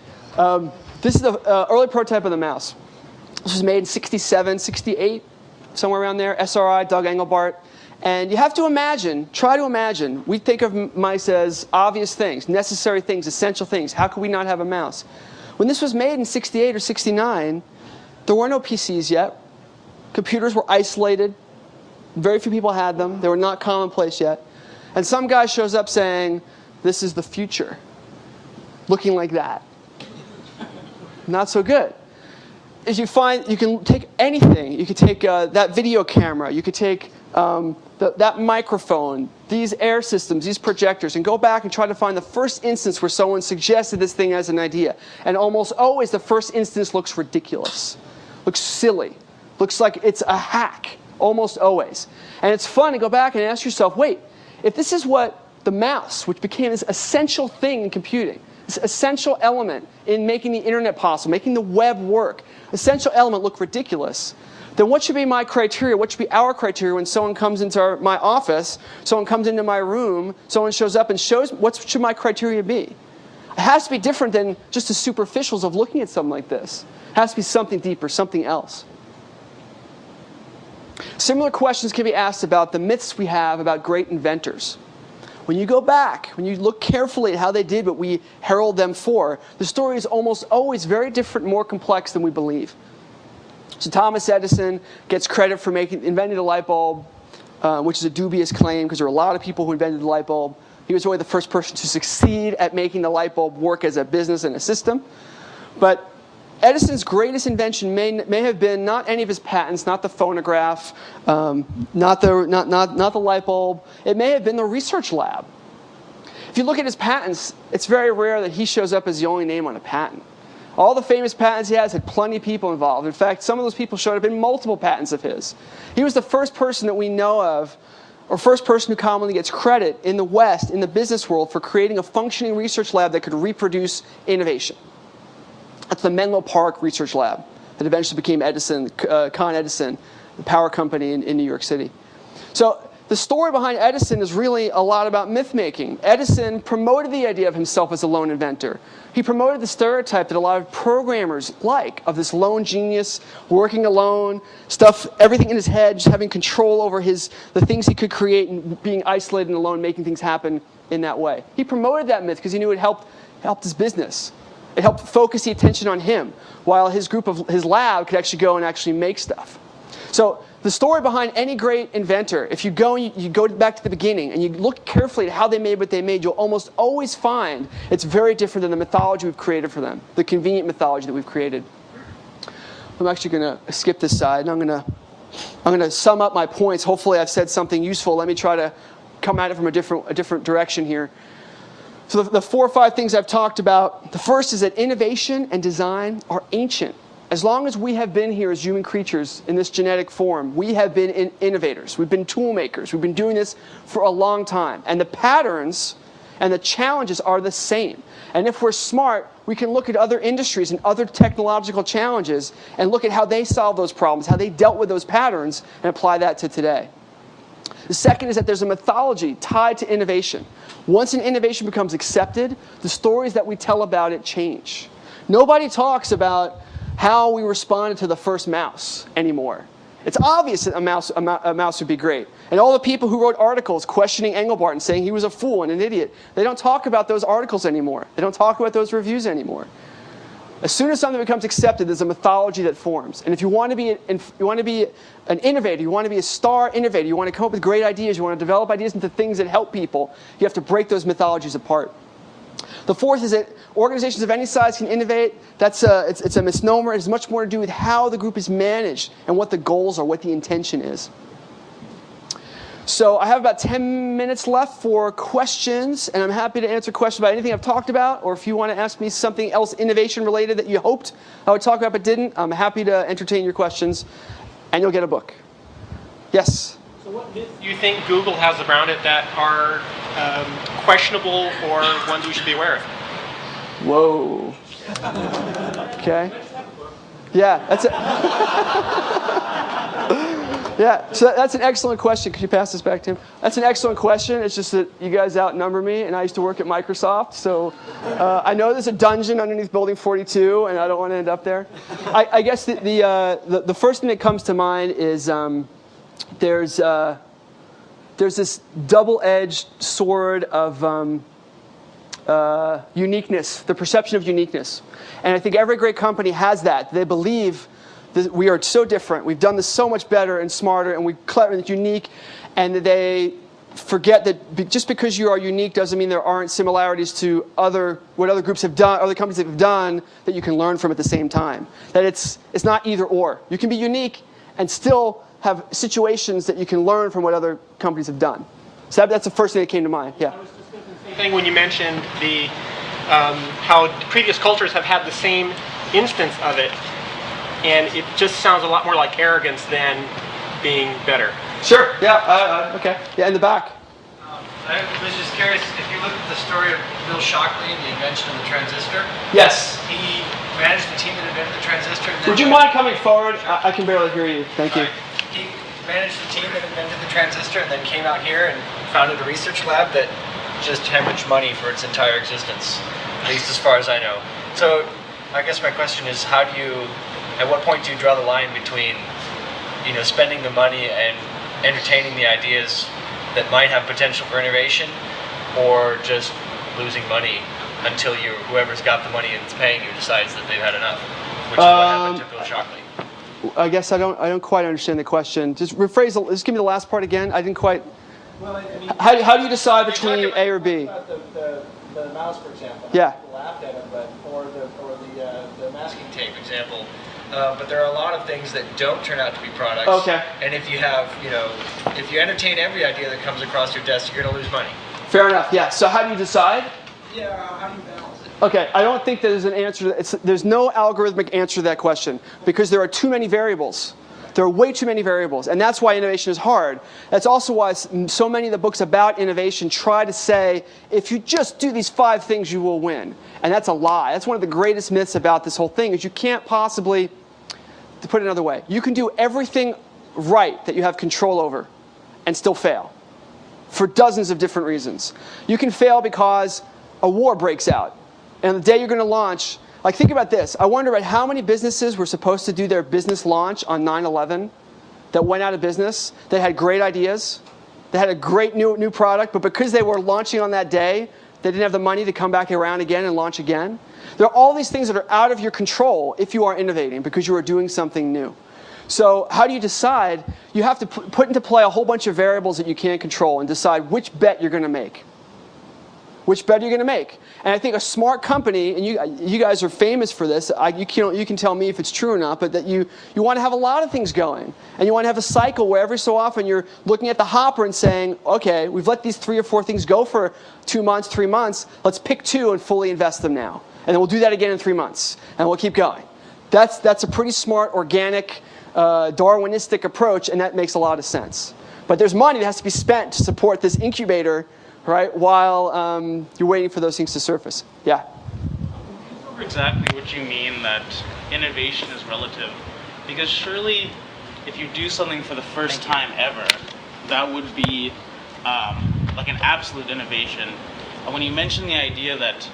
This is the early prototype of the mouse. This was made in 67, 68, somewhere around there. SRI, Doug Engelbart. And you have to imagine, try to imagine, we think of mice as obvious things, necessary things, essential things. How could we not have a mouse? When this was made in 68 or 69, there were no PCs yet. Computers were isolated. Very few people had them. They were not commonplace yet. And some guy shows up saying, this is the future. Looking like that. Not so good. As you find, you can take anything. You could take that video camera. You could take that microphone, these air systems, these projectors, and go back and try to find the first instance where someone suggested this thing as an idea. And almost always the first instance looks ridiculous, looks silly, looks like it's a hack, almost always. And it's fun to go back and ask yourself, wait, if this is what the mouse, which became this essential thing in computing, this essential element in making the internet possible, making the web work, essential element look ridiculous, then what should be my criteria? What should be our criteria when someone comes into my office, someone comes into my room, someone shows up and shows, what should my criteria be? It has to be different than just the superficials of looking at something like this. It has to be something deeper, something else. Similar questions can be asked about the myths we have about great inventors. When you go back, when you look carefully at how they did what we herald them for, the story is almost always very different, more complex than we believe. So Thomas Edison gets credit for inventing the light bulb, which is a dubious claim because there are a lot of people who invented the light bulb. He was really the first person to succeed at making the light bulb work as a business and a system. But Edison's greatest invention may have been not any of his patents, not the phonograph, not the light bulb. It may have been the research lab. If you look at his patents, it's very rare that he shows up as the only name on a patent. All the famous patents he has had plenty of people involved. In fact, some of those people showed up in multiple patents of his. He was the first person that we know of, or first person who commonly gets credit in the West, in the business world, for creating a functioning research lab that could reproduce innovation. That's the Menlo Park Research Lab that eventually became Edison, Con Edison, the power company in New York City. So the story behind Edison is really a lot about myth-making. Edison promoted the idea of himself as a lone inventor. He promoted the stereotype that a lot of programmers like, of this lone genius, working alone, everything in his head, just having control over the things he could create and being isolated and alone, making things happen in that way. He promoted that myth because he knew it helped his business. It helped focus the attention on him, while his lab could actually go and actually make stuff. So the story behind any great inventor, if you go back to the beginning and you look carefully at how they made what they made, you'll almost always find it's very different than the mythology we've created for them, the convenient mythology that we've created. I'm actually going to skip this side, and I'm going to sum up my points. Hopefully I've said something useful. Let me try to come at it from a different direction here. So the 4 or 5 things I've talked about, the first is that innovation and design are ancient. As long as we have been here as human creatures in this genetic form, we have been innovators. We've been tool makers. We've been doing this for a long time. And the patterns and the challenges are the same. And if we're smart, we can look at other industries and other technological challenges and look at how they solve those problems, how they dealt with those patterns, and apply that to today. The second is that there's a mythology tied to innovation. Once an innovation becomes accepted, the stories that we tell about it change. Nobody talks about how we responded to the first mouse anymore. It's obvious that a mouse would be great. And all the people who wrote articles questioning Engelbart and saying he was a fool and an idiot, they don't talk about those articles anymore. They don't talk about those reviews anymore. As soon as something becomes accepted, there's a mythology that forms. And if you want to be an innovator, you want to be a star innovator, you want to come up with great ideas, you want to develop ideas into things that help people, you have to break those mythologies apart. The fourth is that organizations of any size can innovate. It's a misnomer. It has much more to do with how the group is managed and what the goals are, what the intention is. So I have about 10 minutes left for questions, and I'm happy to answer questions about anything I've talked about, or if you want to ask me something else innovation-related that you hoped I would talk about but didn't, I'm happy to entertain your questions, and you'll get a book. Yes? So what myths do you think Google has around it that are questionable or ones we should be aware of? Whoa. Okay. Yeah, that's it. Yeah, so that's an excellent question. Could you pass this back to him? That's an excellent question. It's just that you guys outnumber me, and I used to work at Microsoft, so I know there's a dungeon underneath Building 42, and I don't want to end up there. I guess the first thing that comes to mind is there's this double-edged sword of uniqueness, the perception of uniqueness. And I think every great company has that. They believe that we are so different. We've done this so much better and smarter, and we're clever and unique. And they forget that just because you are unique doesn't mean there aren't similarities to what other groups have done, other companies have done that you can learn from at the same time. That it's not either or. You can be unique and still have situations that you can learn from what other companies have done. So that's the first thing that came to mind. Yeah. I was just thinking the same thing when you mentioned how previous cultures have had the same instance of it, and it just sounds a lot more like arrogance than being better. Sure. Yeah. Okay. Yeah, in the back. I was just curious, if you look at the story of Bill Shockley and the invention of the transistor. Yes. He managed the team that invented the transistor. And then Would you mind coming forward? I can barely hear you. Thank you. He managed the team that invented the transistor and then came out here and founded a research lab that just hemorrhaged money for its entire existence, at least as far as I know. So I guess my question is, at what point do you draw the line between, spending the money and entertaining the ideas that might have potential for innovation, or just losing money until whoever's got the money and is paying you decides that they've had enough, which is what happened to Bill Shockley. I guess I don't quite understand the question. Just give me the last part again. I didn't quite. Well, I mean, how do you decide between A or B? about the mouse, for example. Yeah. People laughed at him, or the masking tape. Tape example. But there are a lot of things that don't turn out to be products. Okay. And if you have, if you entertain every idea that comes across your desk, you're going to lose money. Fair enough. Yeah. So how do you decide? Yeah, how do you balance it? Okay. I don't think there's an answer. There's no algorithmic answer to that question because there are too many variables. There are way too many variables, and that's why innovation is hard. That's also why so many of the books about innovation try to say, if you just do these 5 things, you will win. And that's a lie. That's one of the greatest myths about this whole thing, is you can't possibly, to put it another way, you can do everything right that you have control over and still fail. for dozens of different reasons. You can fail because a war breaks out. And the day you're going to launch, like think about this. I wonder about how many businesses were supposed to do their business launch on 9/11 that went out of business. They had great ideas. They had a great new product, but because they were launching on that day, they didn't have the money to come back around again and launch again. There are all these things that are out of your control if you are innovating because you are doing something new. So how do you decide? You have to put into play a whole bunch of variables that you can't control and decide which bet you're going to make. Which bet you're going to make. And I think a smart company, and you guys are famous for this, you can tell me if it's true or not, but that you want to have a lot of things going. And you want to have a cycle where every so often you're looking at the hopper and saying, okay, we've let these 3 or 4 things go for 2 months, 3 months, let's pick 2 and fully invest them now. And then we'll do that again in 3 months, and we'll keep going. That's a pretty smart, organic, Darwinistic approach, and that makes a lot of sense. But there's money that has to be spent to support this incubator, right, while you're waiting for those things to surface. Yeah? Exactly what you mean that innovation is relative. Because surely, if you do something for the first time ever, that would be like an absolute innovation. And when you mention the idea that,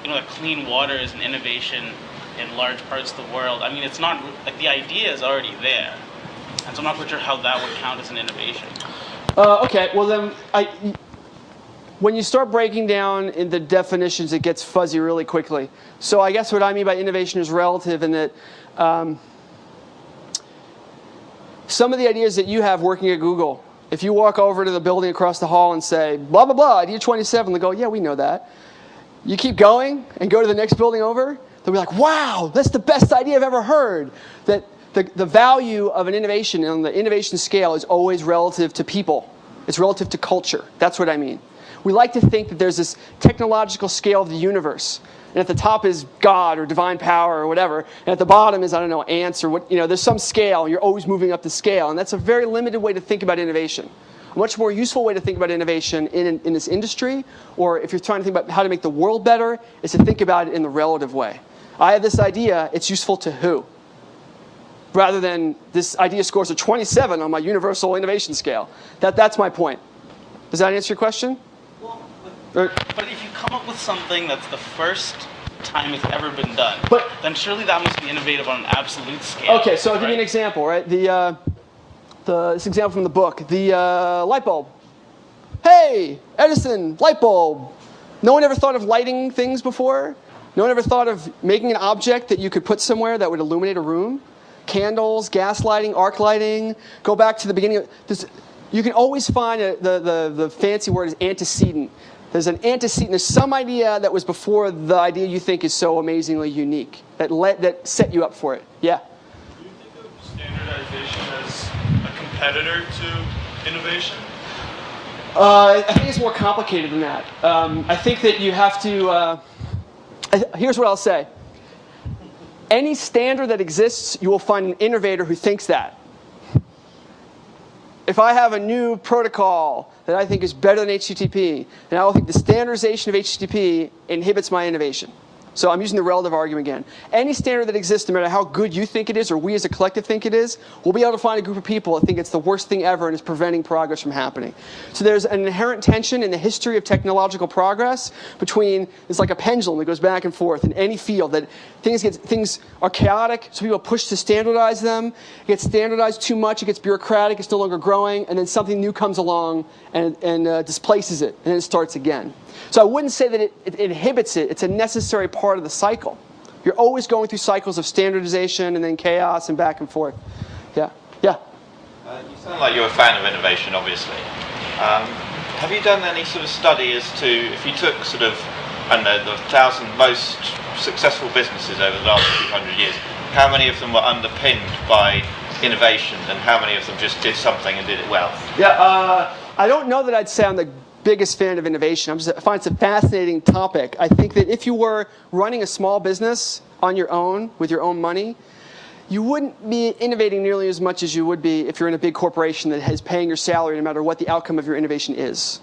that clean water is an innovation in large parts of the world, I mean, it's not, like the idea is already there. And so I'm not quite sure how that would count as an innovation. Okay, well then, when you start breaking down in the definitions, it gets fuzzy really quickly. So I guess what I mean by innovation is relative in that some of the ideas that you have working at Google, if you walk over to the building across the hall and say, blah, blah, blah, idea 27, they go, yeah, we know that. You keep going and go to the next building over, they'll be like, wow, that's the best idea I've ever heard. That the value of an innovation on the innovation scale is always relative to people. It's relative to culture. That's what I mean. We like to think that there's this technological scale of the universe. And at the top is God or divine power or whatever. And at the bottom is, I don't know, ants or what, there's some scale. And you're always moving up the scale. And that's a very limited way to think about innovation. A much more useful way to think about innovation in this industry, or if you're trying to think about how to make the world better, is to think about it in the relative way. I have this idea, it's useful to who? Rather than this idea scores a 27 on my universal innovation scale. That's my point. Does that answer your question? But if you come up with something that's the first time it's ever been done, then surely that must be innovative on an absolute scale. Okay, so I'll give you an example, right? This example from the book, the light bulb. Hey, Edison, light bulb. No one ever thought of lighting things before? No one ever thought of making an object that you could put somewhere that would illuminate a room? Candles, gas lighting, arc lighting. Go back to the beginning of this. You can always find the fancy word is antecedent. There's an antecedent. There's some idea that was before the idea you think is so amazingly unique that set you up for it. Yeah. Do you think of standardization as a competitor to innovation? I think it's more complicated than that. I think that you have to. Here's what I'll say. Any standard that exists, you will find an innovator who thinks that. If I have a new protocol that I think is better than HTTP, then I will think the standardization of HTTP inhibits my innovation. So I'm using the relative argument again. Any standard that exists, no matter how good you think it is or we as a collective think it is, we'll be able to find a group of people that think it's the worst thing ever and is preventing progress from happening. So there's an inherent tension in the history of technological progress between, it's like a pendulum that goes back and forth in any field, that things are chaotic, so people push to standardize them. It gets standardized too much, it gets bureaucratic, it's no longer growing, and then something new comes along and displaces it, and then it starts again. So I wouldn't say that it inhibits it. It's a necessary part of the cycle. You're always going through cycles of standardization and then chaos and back and forth. Yeah. Yeah. You sound like you're a fan of innovation, obviously. Have you done any sort of study as to, if you took sort of, I don't know, the 1,000 most successful businesses over the last 200 years, how many of them were underpinned by innovation and how many of them just did something and did it well? Yeah. I don't know that I'd say I'm the biggest fan of innovation. I find it's a fascinating topic. I think that if you were running a small business on your own, with your own money, you wouldn't be innovating nearly as much as you would be if you're in a big corporation that is paying your salary no matter what the outcome of your innovation is.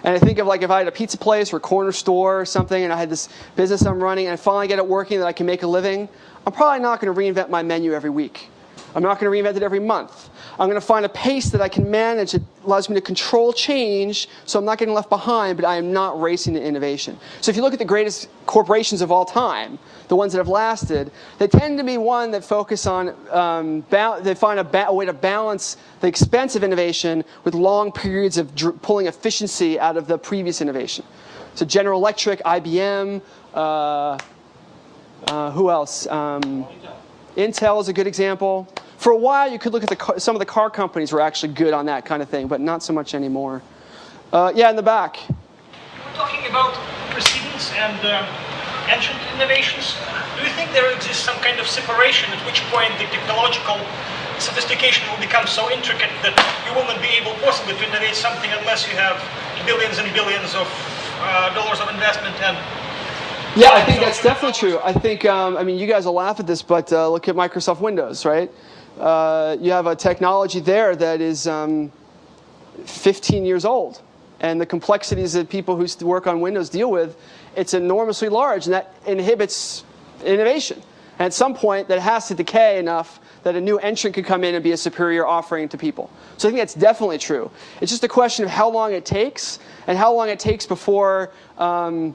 And I think of like if I had a pizza place or a corner store or something and I had this business I'm running and I finally get it working that I can make a living, I'm probably not going to reinvent my menu every week. I'm not going to reinvent it every month. I'm going to find a pace that I can manage that allows me to control change so I'm not getting left behind, but I am not racing to innovation. So if you look at the greatest corporations of all time, the ones that have lasted, they tend to be one that focus on, they find a way to balance the expense of innovation with long periods of pulling efficiency out of the previous innovation. So General Electric, IBM, who else? Intel is a good example. For a while, you could look at some of the car companies were actually good on that kind of thing, but not so much anymore. Yeah, in the back. We're talking about precedents and ancient innovations. Do you think there exists some kind of separation at which point the technological sophistication will become so intricate that you will not be able possibly to innovate something unless you have billions and billions of dollars of investment and yeah, I think that's definitely true. I think, I mean, you guys will laugh at this, but look at Microsoft Windows, right? You have a technology there that is 15 years old. And the complexities that people who work on Windows deal with, it's enormously large, and that inhibits innovation. And at some point, that has to decay enough that a new entrant could come in and be a superior offering to people. So I think that's definitely true. It's just a question of how long it takes, and how long it takes before a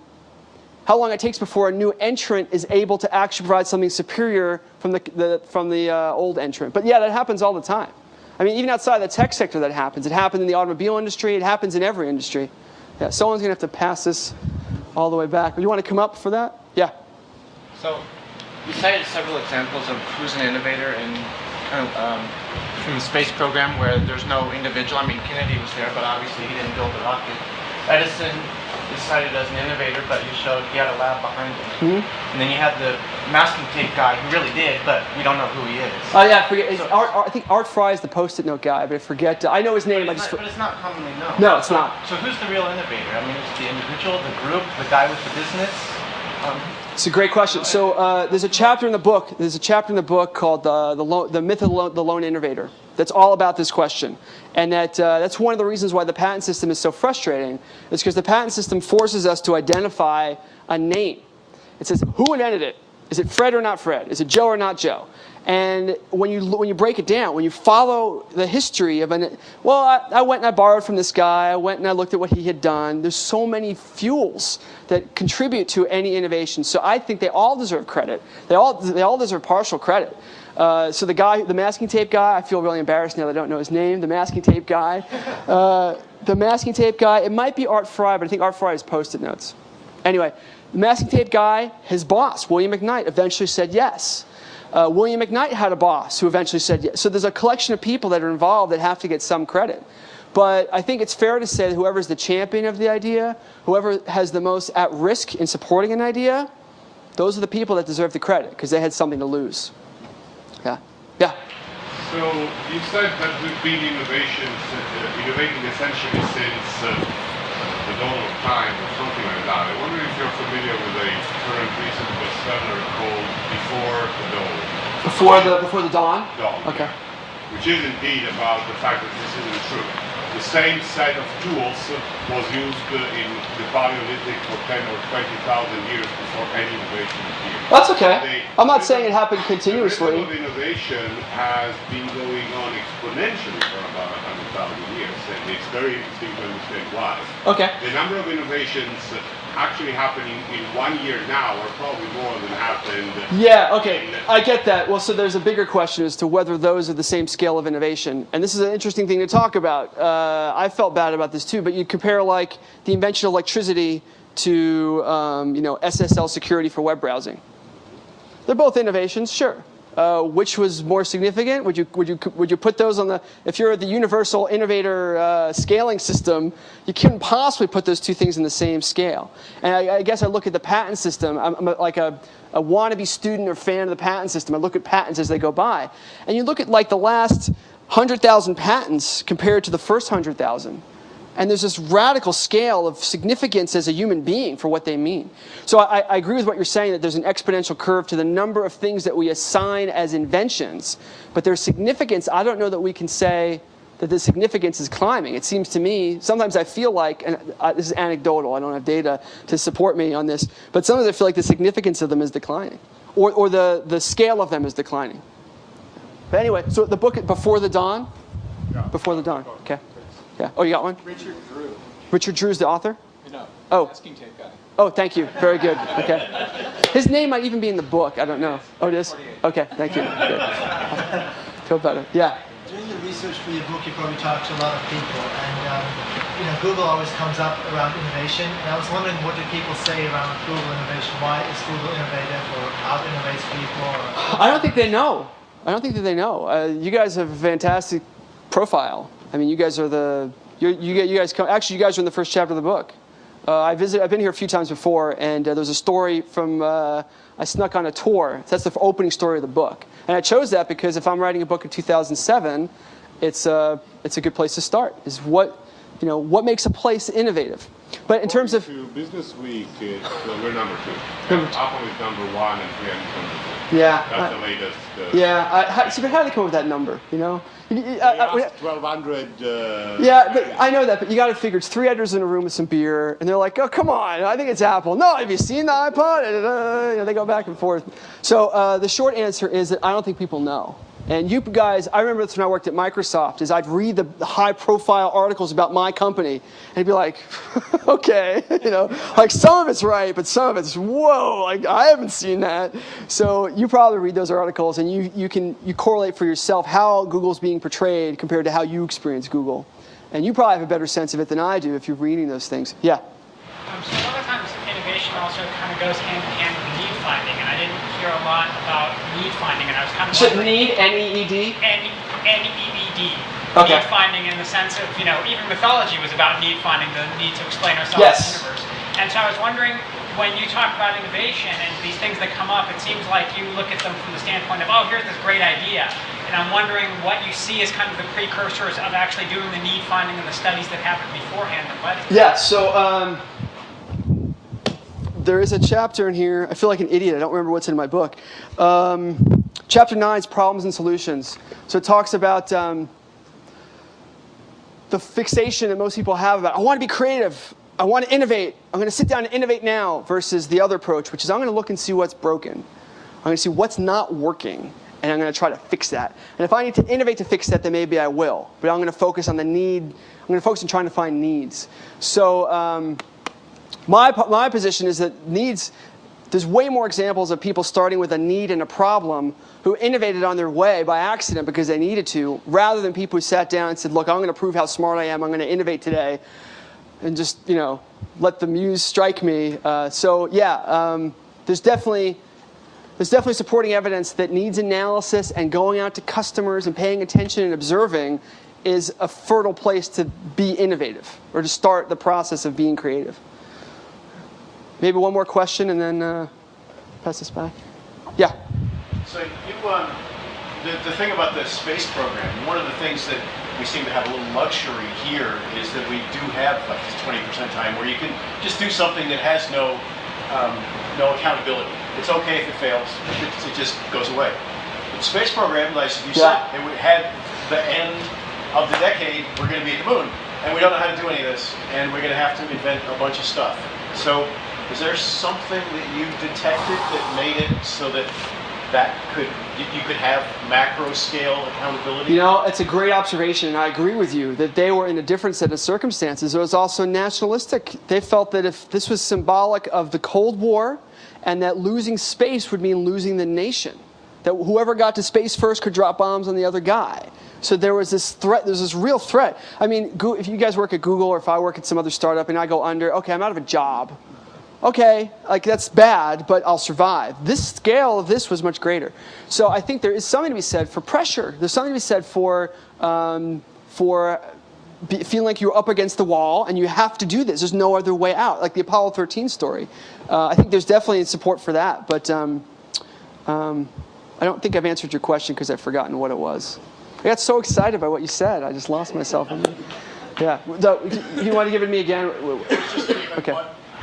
new entrant is able to actually provide something superior from the old entrant. But yeah, that happens all the time. I mean, even outside the tech sector that happens. It happens in the automobile industry. It happens in every industry. Yeah, someone's going to have to pass this all the way back. Do you want to come up for that? Yeah. So you cited several examples of who's an innovator in from the space program where there's no individual. I mean, Kennedy was there, but obviously he didn't build the rocket. Edison is cited as an innovator, but you showed he had a lab behind him. And then you had the masking tape guy who really did, but we don't know who he is. Oh yeah, I think Art Fry is the Post-it note guy, but I forget. I know his name. But it's not commonly known. No, it's not. So who's the real innovator? I mean, is it the individual, the group, the guy with the business? It's a great question. So there's a chapter in the book. There's a chapter in the book called "The Myth of the Lone Innovator." That's all about this question, and that's one of the reasons why the patent system is so frustrating. Is because the patent system forces us to identify a name. It says who invented it. Is it Fred or not Fred? Is it Joe or not Joe? And when you break it down, when you follow the history of I went and I borrowed from this guy. I went and I looked at what he had done. There's so many fuels that contribute to any innovation. So I think they all deserve credit. They all deserve partial credit. So the masking tape guy, I feel really embarrassed now that I don't know his name. The masking tape guy, it might be Art Fry, but I think Art Fry is Post-it notes. Anyway, the masking tape guy, his boss, William McKnight, eventually said yes. William McKnight had a boss who eventually said yes. So there's a collection of people that are involved that have to get some credit. But I think it's fair to say that whoever's the champion of the idea, whoever has the most at risk in supporting an idea, those are the people that deserve the credit because they had something to lose. Yeah. Yeah. So you said that we've been innovating essentially since the dawn of time or something like that. I wonder if you're familiar with a current recent bestseller called Before the Dawn? Dawn. Okay. Which is indeed about the fact that this isn't true. The same set of tools was used in the Paleolithic for 10 or 20,000 years before any innovation appeared. That's okay. I'm not saying it happened continuously. The rhythm of innovation has been going on exponentially for about 100,000 years, and it's very interesting to understand why. Okay. The number of innovations actually happening in 1 year now are probably more than happened. Yeah, okay. I get that. Well, so there's a bigger question as to whether those are the same scale of innovation. And this is an interesting thing to talk about. I felt bad about this too, but you compare like the invention of electricity to SSL security for web browsing. They're both innovations, sure. Which was more significant? Would you put those on the? If you're the universal innovator scaling system, you couldn't possibly put those two things in the same scale. And I guess I look at the patent system. I'm like a wannabe student or fan of the patent system. I look at patents as they go by, and you look at like the last 100,000 patents compared to the first 100,000. And there's this radical scale of significance as a human being for what they mean. So I agree with what you're saying, that there's an exponential curve to the number of things that we assign as inventions. But their significance, I don't know that we can say that the significance is climbing. It seems to me, sometimes I feel like, and this is anecdotal, I don't have data to support me on this, but sometimes I feel like the significance of them is declining. Or the scale of them is declining. But anyway, so the book Before the Dawn. Yeah. Before the Dawn. Okay. Yeah. Oh, you got one? Richard Drew. Richard Drew's the author. No. Oh. Masking tape guy. Oh, thank you. Very good. Okay. His name might even be in the book. I don't know. Oh, it is? Okay, thank you. Good. Feel better. Yeah. During the research for your book, you probably talked to a lot of people, and Google always comes up around innovation. And I was wondering, what do people say around Google innovation? Why is Google innovative, or out innovates people? Or... I don't think they know. I don't think that they know. You guys have a fantastic profile. I mean, you guys are the. You guys come. Actually, you guys are in the first chapter of the book. I've been here a few times before, and there's a story from. I snuck on a tour. That's the opening story of the book, and I chose that because if I'm writing a book in 2007, it's a good place to start. Is what makes a place innovative. But in terms of Business Week, we're number 2. Apple is number 1, and 3 is number 2. Yeah. That's the latest. But how do they come up with that number? 1,200. Yeah, but I know that. But you got to figure it's 3 editors in a room with some beer, and they're like, "Oh, come on! I think it's Apple." No, have you seen the iPod? They go back and forth. So the short answer is that I don't think people know. And you guys, I remember this when I worked at Microsoft, is I'd read the high-profile articles about my company, and it'd be like, okay, like some of it's right, but some of it's, whoa, like I haven't seen that. So you probably read those articles, and you correlate for yourself how Google's being portrayed compared to how you experience Google. And you probably have a better sense of it than I do if you're reading those things. Yeah? So a lot of times innovation also kind of goes hand in hand with need finding, and I didn't hear a lot about need finding, and I was kind of need, N-E-E-D? N-E-E-D. Okay. Need finding in the sense of, even mythology was about need finding, the need to explain ourselves Yes. in the universe. And so I was wondering, when you talk about innovation and these things that come up, it seems like you look at them from the standpoint of, oh, here's this great idea. And I'm wondering what you see as kind of the precursors of actually doing the need finding and the studies that happened beforehand that led to that. Yeah, so there is a chapter in here. I feel like an idiot. I don't remember what's in my book. Chapter 9 is problems and solutions. So it talks about the fixation that most people have about, I want to be creative. I want to innovate. I'm going to sit down and innovate now, versus the other approach, which is I'm going to look and see what's broken. I'm going to see what's not working, and I'm going to try to fix that. And if I need to innovate to fix that, then maybe I will. But I'm going to focus on the need. I'm going to focus on trying to find needs. So my position is that needs, there's way more examples of people starting with a need and a problem who innovated on their way by accident because they needed to, rather than people who sat down and said, look, I'm going to prove how smart I am. I'm going to innovate today. And just, let the muse strike me. There's definitely supporting evidence that needs analysis and going out to customers and paying attention and observing is a fertile place to be innovative or to start the process of being creative. Maybe one more question and then pass this back. Yeah. So the thing about the space program, one of the things that we seem to have a little luxury here is that we do have like this 20% time where you can just do something that has no accountability. It's okay if it fails. It just goes away. The space program, like you said, it had the end of the decade, we're going to be at the moon. And we don't know how to do any of this. And we're going to have to invent a bunch of stuff. So is there something that you detected that made it so that you could have macro scale accountability? It's a great observation, and I agree with you that they were in a different set of circumstances. It was also nationalistic. They felt that if this was symbolic of the Cold War and that losing space would mean losing the nation, that whoever got to space first could drop bombs on the other guy. So there was this threat, there's this real threat. I mean, if you guys work at Google or if I work at some other startup and I go under, okay, I'm out of a job. Okay, like that's bad, but I'll survive. This scale of this was much greater. So I think there is something to be said for pressure. There's something to be said for feeling like you're up against the wall and you have to do this. There's no other way out, like the Apollo 13 story. I think there's definitely support for that, but I don't think I've answered your question because I've forgotten what it was. I got so excited by what you said, I just lost myself. Yeah, you want to give it to me again? Okay.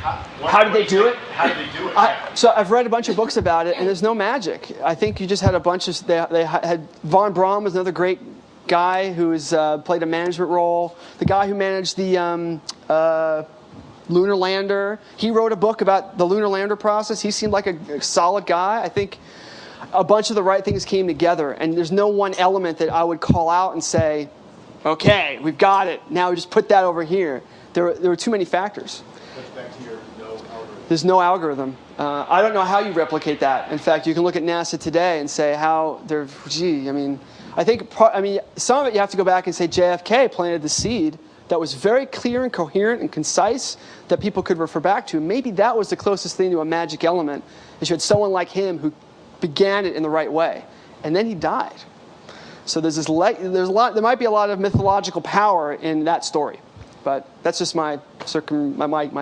How did they do it? How did they do it? So I've read a bunch of books about it, and there's no magic. I think you just had a bunch of. They had Von Braun was another great guy who's played a management role. The guy who managed the lunar lander. He wrote a book about the lunar lander process. He seemed like a solid guy. I think a bunch of the right things came together, and there's no one element that I would call out and say, okay, we've got it. Now we just put that over here. There were too many factors. Back to your no algorithm. There's no algorithm. I don't know how you replicate that. In fact, you can look at NASA today and say how they're, gee, I mean, some of it you have to go back and say JFK planted the seed that was very clear and coherent and concise that people could refer back to. Maybe that was the closest thing to a magic element, is you had someone like him who began it in the right way, and then he died. So there might be a lot of mythological power in that story, but that's just my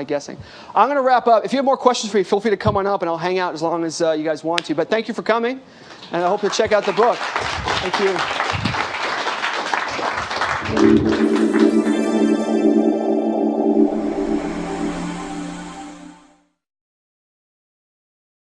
guessing. I'm going to wrap up. If you have more questions for me, feel free to come on up, and I'll hang out as long as you guys want to. But thank you for coming, and I hope you'll check out the book. Thank you.